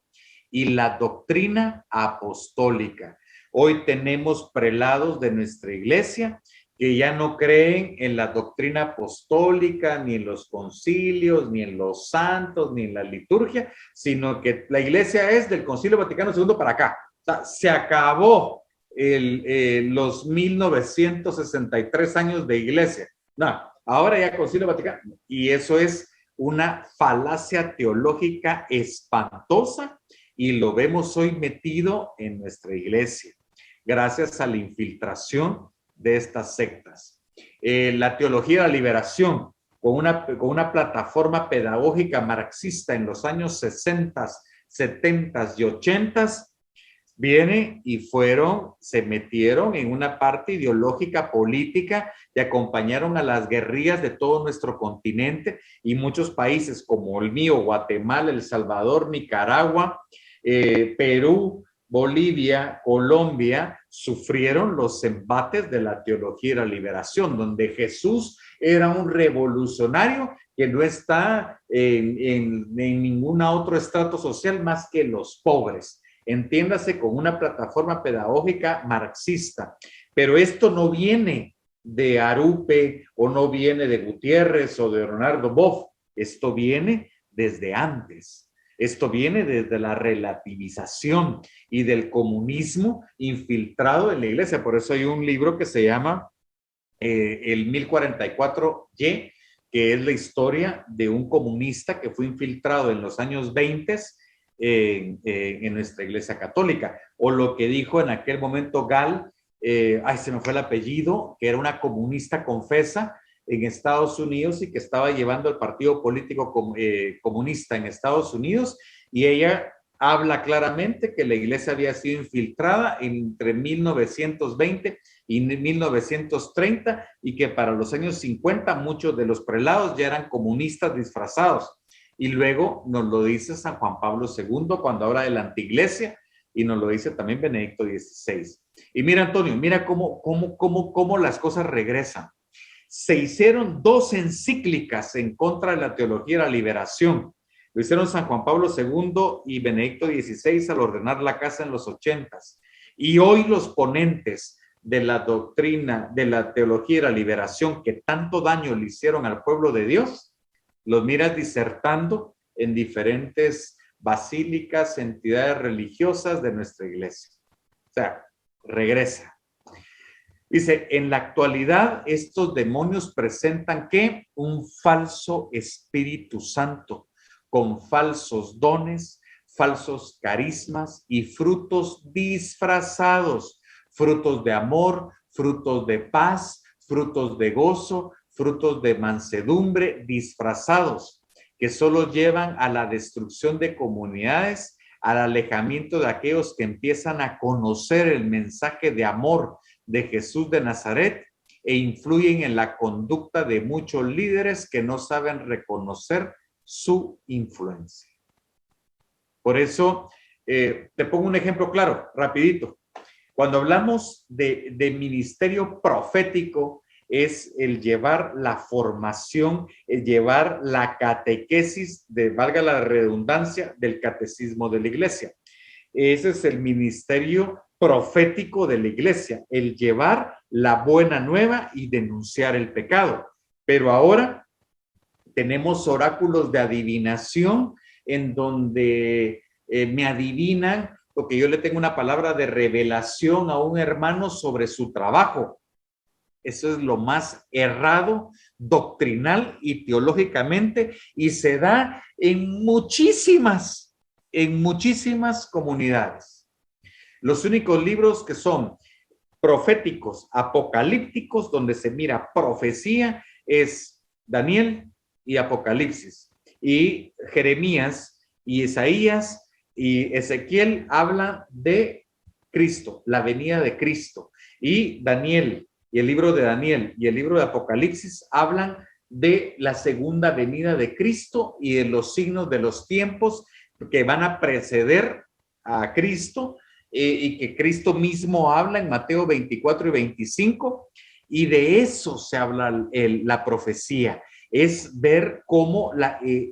y la doctrina apostólica. Hoy tenemos prelados de nuestra iglesia que ya no creen en la doctrina apostólica, ni en los concilios, ni en los santos, ni en la liturgia, sino que la iglesia es del Concilio Vaticano II para acá. O sea, se acabó los 1963 años de iglesia. No, ahora ya Concilio Vaticano. Y eso es una falacia teológica espantosa y lo vemos hoy metido en nuestra iglesia, gracias a la infiltración de estas sectas. La teología de la liberación, con una plataforma pedagógica marxista en los años 60, 70 y 80, viene y se metieron en una parte ideológica política y acompañaron a las guerrillas de todo nuestro continente y muchos países como el mío, Guatemala, El Salvador, Nicaragua, Perú, Bolivia, Colombia, sufrieron los embates de la teología de la liberación, donde Jesús era un revolucionario que no está en ningún otro estrato social más que los pobres. Entiéndase, con una plataforma pedagógica marxista. Pero esto no viene de Arupe o no viene de Gutiérrez o de Leonardo Boff. Esto viene desde antes. Esto viene desde la relativización y del comunismo infiltrado en la iglesia. Por eso hay un libro que se llama el 1044Y, que es la historia de un comunista que fue infiltrado en los años 20 en nuestra iglesia católica. O lo que dijo en aquel momento Gal, se me fue el apellido, que era una comunista confesa en Estados Unidos y que estaba llevando el partido político comunista en Estados Unidos, y ella habla claramente que la iglesia había sido infiltrada entre 1920 y 1930 y que para los años 50 muchos de los prelados ya eran comunistas disfrazados. Y luego nos lo dice San Juan Pablo II cuando habla de la antiglesia, y nos lo dice también Benedicto XVI. Y mira, Antonio, mira cómo las cosas regresan. Se hicieron 2 encíclicas en contra de la teología de la liberación. Lo hicieron San Juan Pablo II y Benedicto XVI al ordenar la casa en los 80s. Y hoy los ponentes de la doctrina de la teología de la liberación, que tanto daño le hicieron al pueblo de Dios, los miras disertando en diferentes basílicas, entidades religiosas de nuestra iglesia. O sea, regresa. Dice, en la actualidad estos demonios presentan ¿qué? Un falso Espíritu Santo con falsos dones, falsos carismas y frutos disfrazados, frutos de amor, frutos de paz, frutos de gozo, frutos de mansedumbre disfrazados, que solo llevan a la destrucción de comunidades, al alejamiento de aquellos que empiezan a conocer el mensaje de amor de Jesús de Nazaret e influyen en la conducta de muchos líderes que no saben reconocer su influencia. Por eso, te pongo un ejemplo claro, rapidito. Cuando hablamos de ministerio profético, es el llevar la formación, el llevar la catequesis, valga la redundancia, del catecismo de la iglesia. Ese es el ministerio profético de la iglesia, el llevar la buena nueva y denunciar el pecado. Pero ahora tenemos oráculos de adivinación en donde me adivinan, porque yo le tengo una palabra de revelación a un hermano sobre su trabajo. Eso es lo más errado, doctrinal y teológicamente, y se da en muchísimas comunidades. Los únicos libros que son proféticos, apocalípticos, donde se mira profecía, es Daniel y Apocalipsis. Y Jeremías y Isaías y Ezequiel hablan de Cristo, la venida de Cristo. Y Daniel y el libro de Daniel y el libro de Apocalipsis hablan de la segunda venida de Cristo y de los signos de los tiempos que van a preceder a Cristo, y que Cristo mismo habla en Mateo 24 y 25, y de eso se habla la profecía, es ver cómo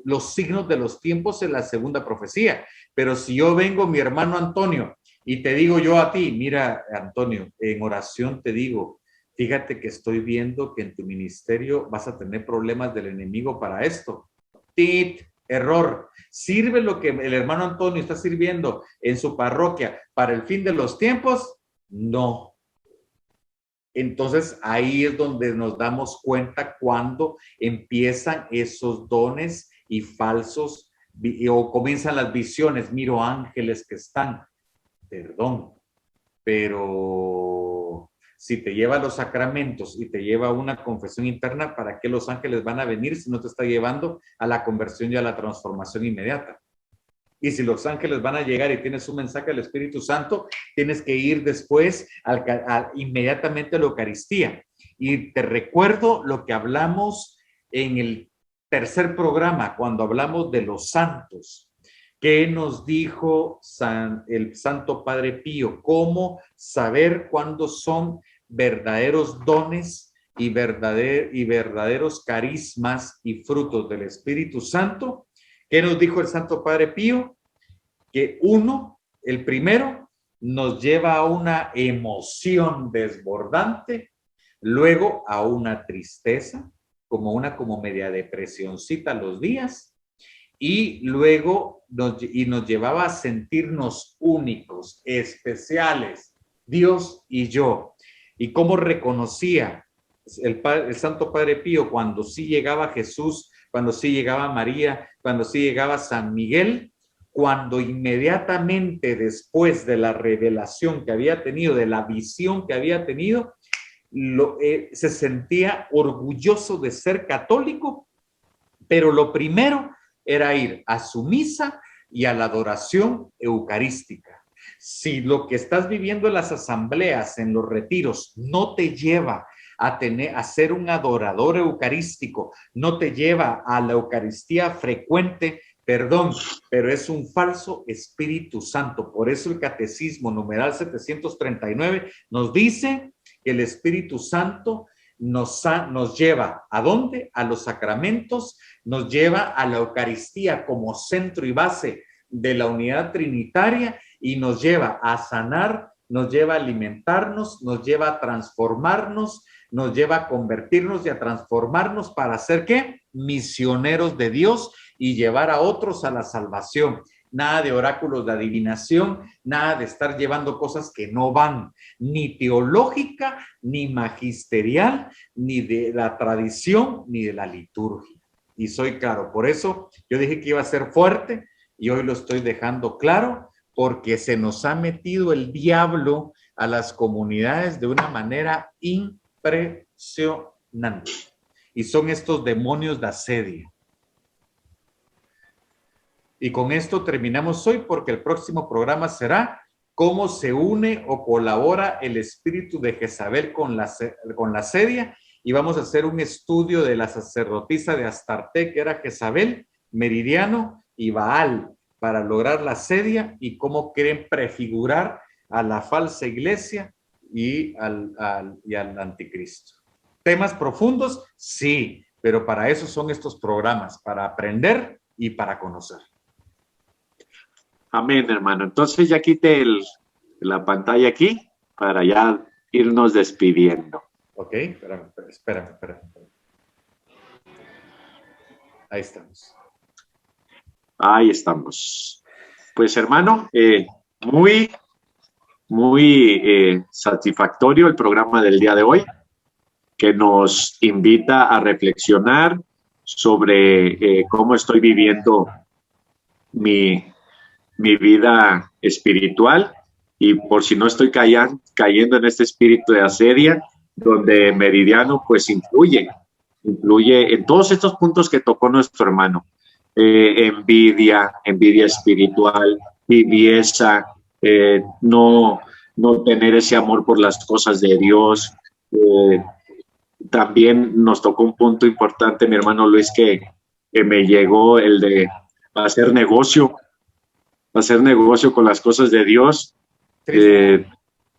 los signos de los tiempos en la segunda profecía. Pero si yo vengo, mi hermano Antonio, y te digo yo a ti, mira, Antonio, en oración te digo, fíjate que estoy viendo que en tu ministerio vas a tener problemas del enemigo para esto. ¡Tit! Error. ¿Sirve lo que el hermano Antonio está sirviendo en su parroquia para el fin de los tiempos? No. Entonces ahí es donde nos damos cuenta cuando empiezan esos dones y falsos, o comienzan las visiones. Miro ángeles que están, perdón, pero si te lleva a los sacramentos y te lleva a una confesión interna, ¿para qué los ángeles van a venir si no te está llevando a la conversión y a la transformación inmediata? Y si los ángeles van a llegar y tienes un mensaje del Espíritu Santo, tienes que ir después inmediatamente a la Eucaristía. Y te recuerdo lo que hablamos en el tercer programa, cuando hablamos de los santos. ¿Qué nos dijo el Santo Padre Pío? ¿Cómo saber cuándo son verdaderos dones y verdaderos carismas y frutos del Espíritu Santo? ¿Qué nos dijo el Santo Padre Pío? Que el primero, nos lleva a una emoción desbordante, luego a una tristeza, como media depresioncita los días, y luego nos llevaba a sentirnos únicos, especiales, Dios y yo. ¿Y cómo reconocía el Santo Padre Pío cuando sí llegaba Jesús, cuando sí llegaba María, cuando sí llegaba San Miguel? Cuando inmediatamente después de la revelación que había tenido, de la visión que había tenido, se sentía orgulloso de ser católico, pero lo primero era ir a su misa y a la adoración eucarística. Si lo que estás viviendo en las asambleas, en los retiros, no te lleva a ser un adorador eucarístico, no te lleva a la Eucaristía frecuente, perdón, pero es un falso Espíritu Santo. Por eso el Catecismo numeral 739 nos dice que el Espíritu Santo nos lleva ¿a dónde? A los sacramentos, nos lleva a la Eucaristía como centro y base de la unidad trinitaria, y nos lleva a sanar, nos lleva a alimentarnos, nos lleva a transformarnos, nos lleva a convertirnos y a transformarnos para ser ¿qué? Misioneros de Dios y llevar a otros a la salvación. Nada de oráculos de adivinación, nada de estar llevando cosas que no van, ni teológica, ni magisterial, ni de la tradición, ni de la liturgia. Y soy claro, por eso yo dije que iba a ser fuerte y hoy lo estoy dejando claro, porque se nos ha metido el diablo a las comunidades de una manera impresionante. Y son estos demonios de asedio. Y con esto terminamos hoy, porque el próximo programa será cómo se une o colabora el espíritu de Jezabel con la asedia, y vamos a hacer un estudio de la sacerdotisa de Astarte, que era Jezabel, Meridiano y Baal, para lograr la asedia, y cómo quieren prefigurar a la falsa iglesia y al anticristo. ¿Temas profundos? Sí, pero para eso son estos programas, para aprender y para conocer. Amén, hermano. Entonces ya quite la pantalla aquí para ya irnos despidiendo. Ok, espérame. Ahí estamos. Ahí estamos. Pues, hermano, muy satisfactorio el programa del día de hoy, que nos invita a reflexionar sobre cómo estoy viviendo mi vida espiritual y por si no estoy cayendo en este espíritu de asedia, donde Meridiano pues influye en todos estos puntos que tocó nuestro hermano. Envidia espiritual, tibieza, no tener ese amor por las cosas de Dios. También nos tocó un punto importante, mi hermano Luis, que me llegó, el de hacer negocio con las cosas de Dios,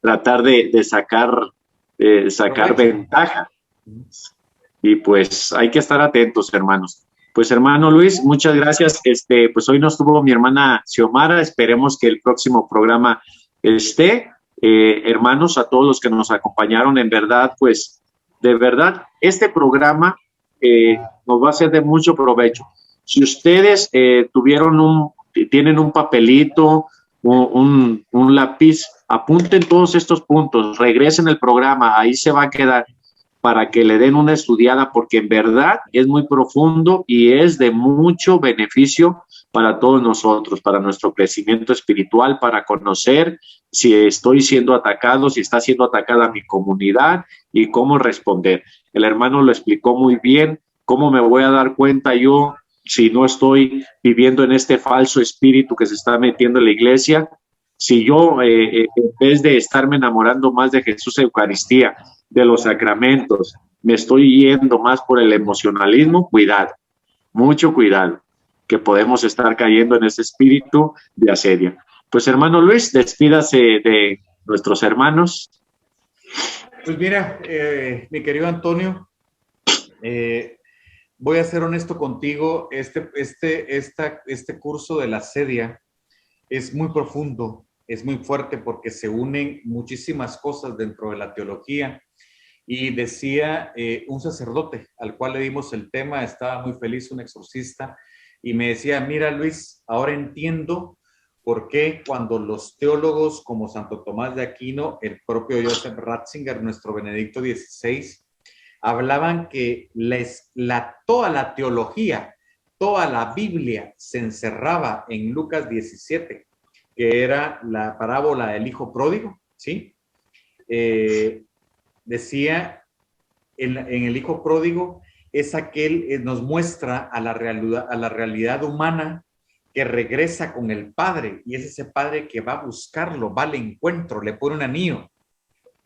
tratar de sacar ventaja. Y pues hay que estar atentos, hermanos. Pues hermano Luis, muchas gracias. Pues hoy no estuvo mi hermana Xiomara, esperemos que el próximo programa esté. Hermanos, a todos los que nos acompañaron, en verdad, pues de verdad, este programa nos va a ser de mucho provecho. Si ustedes tienen un papelito, un lápiz, apunten todos estos puntos, regresen el programa, ahí se va a quedar, para que le den una estudiada, porque en verdad es muy profundo y es de mucho beneficio para todos nosotros, para nuestro crecimiento espiritual, para conocer si estoy siendo atacado, si está siendo atacada mi comunidad y cómo responder. El hermano lo explicó muy bien, cómo me voy a dar cuenta yo si no estoy viviendo en este falso espíritu que se está metiendo en la iglesia, si yo en vez de estarme enamorando más de Jesús Eucaristía, de los sacramentos, me estoy yendo más por el emocionalismo, cuidado, mucho cuidado, que podemos estar cayendo en ese espíritu de asedia. Pues hermano Luis, despídase de nuestros hermanos. Pues mira, mi querido Antonio, voy a ser honesto contigo, este curso de la asedia es muy profundo, es muy fuerte porque se unen muchísimas cosas dentro de la teología. Y decía un sacerdote al cual le dimos el tema, estaba muy feliz, un exorcista, y me decía, mira Luis, ahora entiendo por qué cuando los teólogos como Santo Tomás de Aquino, el propio Joseph Ratzinger, nuestro Benedicto XVI, hablaban que toda la teología, toda la Biblia se encerraba en Lucas 17, que era la parábola del hijo pródigo, ¿sí? Decía, en el hijo pródigo es aquel, nos muestra a la realidad humana que regresa con el padre, y es ese padre que va a buscarlo, va al encuentro, le pone un anillo,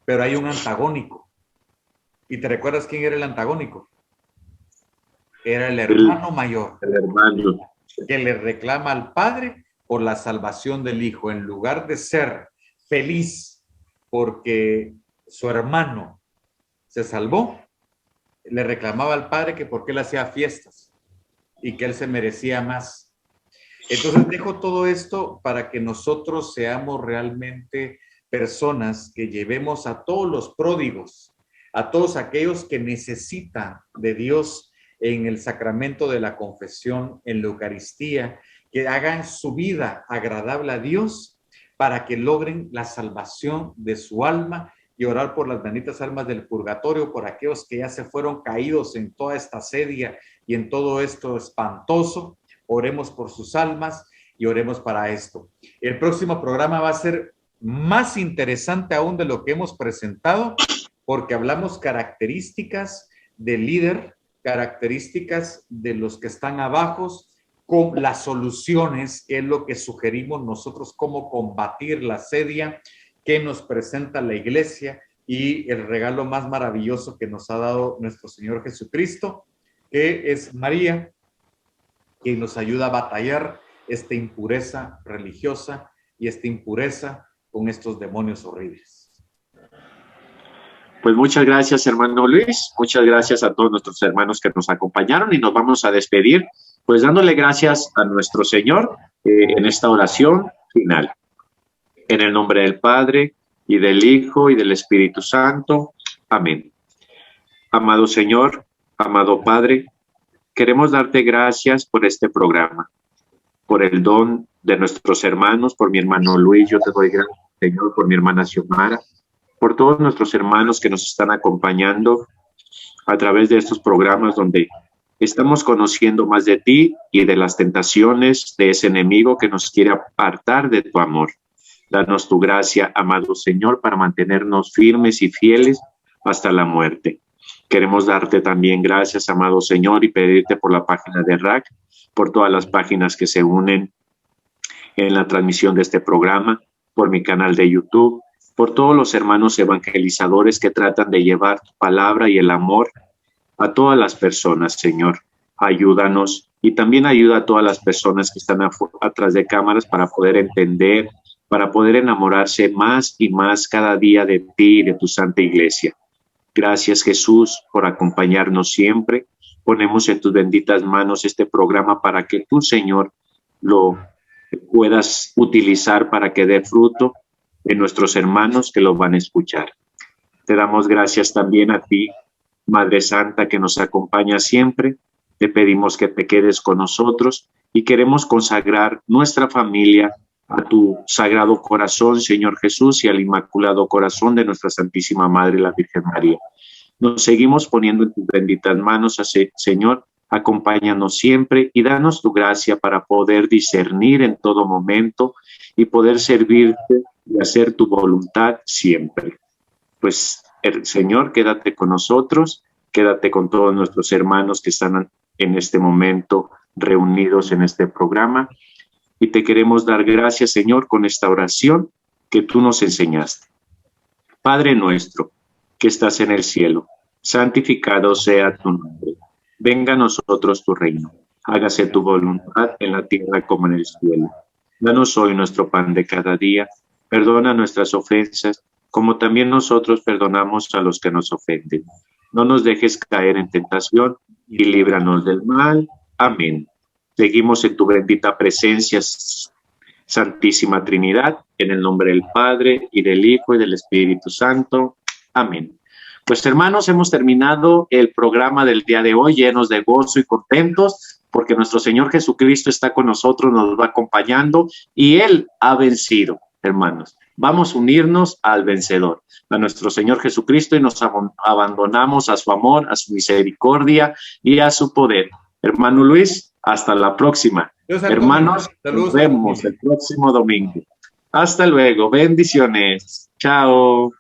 pero hay un antagónico. ¿Y te recuerdas quién era el antagónico? Era el hermano mayor, el hermano, que le reclama al padre por la salvación del hijo, en lugar de ser feliz porque su hermano se salvó, le reclamaba al padre que por qué él hacía fiestas y que él se merecía más. Entonces dejo todo esto para que nosotros seamos realmente personas que llevemos a todos los pródigos, a todos aquellos que necesitan de Dios en el sacramento de la confesión, en la Eucaristía, que hagan su vida agradable a Dios para que logren la salvación de su alma, y orar por las benditas almas del purgatorio, por aquellos que ya se fueron caídos en toda esta asedia y en todo esto espantoso. Oremos por sus almas y oremos para esto. El próximo programa va a ser más interesante aún de lo que hemos presentado, porque hablamos características del líder, características de los que están abajo, con las soluciones, que es lo que sugerimos nosotros, cómo combatir la asedia que nos presenta la iglesia, y el regalo más maravilloso que nos ha dado nuestro Señor Jesucristo, que es María, que nos ayuda a batallar esta impureza religiosa y esta impureza con estos demonios horribles. Pues muchas gracias, hermano Luis, muchas gracias a todos nuestros hermanos que nos acompañaron, y nos vamos a despedir pues dándole gracias a nuestro Señor en esta oración final. En el nombre del Padre, y del Hijo, y del Espíritu Santo. Amén. Amado Señor, amado Padre, queremos darte gracias por este programa, por el don de nuestros hermanos, por mi hermano Luis. Yo te doy gracias, Señor, por mi hermana Xiomara, por todos nuestros hermanos que nos están acompañando a través de estos programas donde estamos conociendo más de ti y de las tentaciones de ese enemigo que nos quiere apartar de tu amor. Danos tu gracia, amado Señor, para mantenernos firmes y fieles hasta la muerte. Queremos darte también gracias, amado Señor, y pedirte por la página de RAC, por todas las páginas que se unen en la transmisión de este programa, por mi canal de YouTube, por todos los hermanos evangelizadores que tratan de llevar tu palabra y el amor a todas las personas, Señor. Ayúdanos y también ayuda a todas las personas que están atrás de cámaras para poder entender, para poder enamorarse más y más cada día de ti y de tu Santa Iglesia. Gracias, Jesús, por acompañarnos siempre. Ponemos en tus benditas manos este programa para que tú, Señor, lo puedas utilizar para que dé fruto en nuestros hermanos que lo van a escuchar. Te damos gracias también a ti, Madre Santa, que nos acompaña siempre. Te pedimos que te quedes con nosotros y queremos consagrar nuestra familia a tu Sagrado Corazón, Señor Jesús, y al Inmaculado Corazón de nuestra Santísima Madre, la Virgen María. Nos seguimos poniendo en tus benditas manos, Señor. Acompáñanos siempre y danos tu gracia para poder discernir en todo momento y poder servirte y hacer tu voluntad siempre. Pues, Señor, quédate con nosotros, quédate con todos nuestros hermanos que están en este momento reunidos en este programa. Y te queremos dar gracias, Señor, con esta oración que tú nos enseñaste. Padre nuestro, que estás en el cielo, santificado sea tu nombre. Venga a nosotros tu reino. Hágase tu voluntad en la tierra como en el cielo. Danos hoy nuestro pan de cada día. Perdona nuestras ofensas, como también nosotros perdonamos a los que nos ofenden. No nos dejes caer en tentación y líbranos del mal. Amén. Seguimos en tu bendita presencia, Santísima Trinidad, en el nombre del Padre, y del Hijo, y del Espíritu Santo. Amén. Pues, hermanos, hemos terminado el programa del día de hoy, llenos de gozo y contentos, porque nuestro Señor Jesucristo está con nosotros, nos va acompañando, y Él ha vencido, hermanos. Vamos a unirnos al vencedor, a nuestro Señor Jesucristo, y nos abandonamos a su amor, a su misericordia y a su poder. Hermano Luis, hasta la próxima. Hermanos, nos vemos el próximo domingo. Hasta luego. Bendiciones. Chao.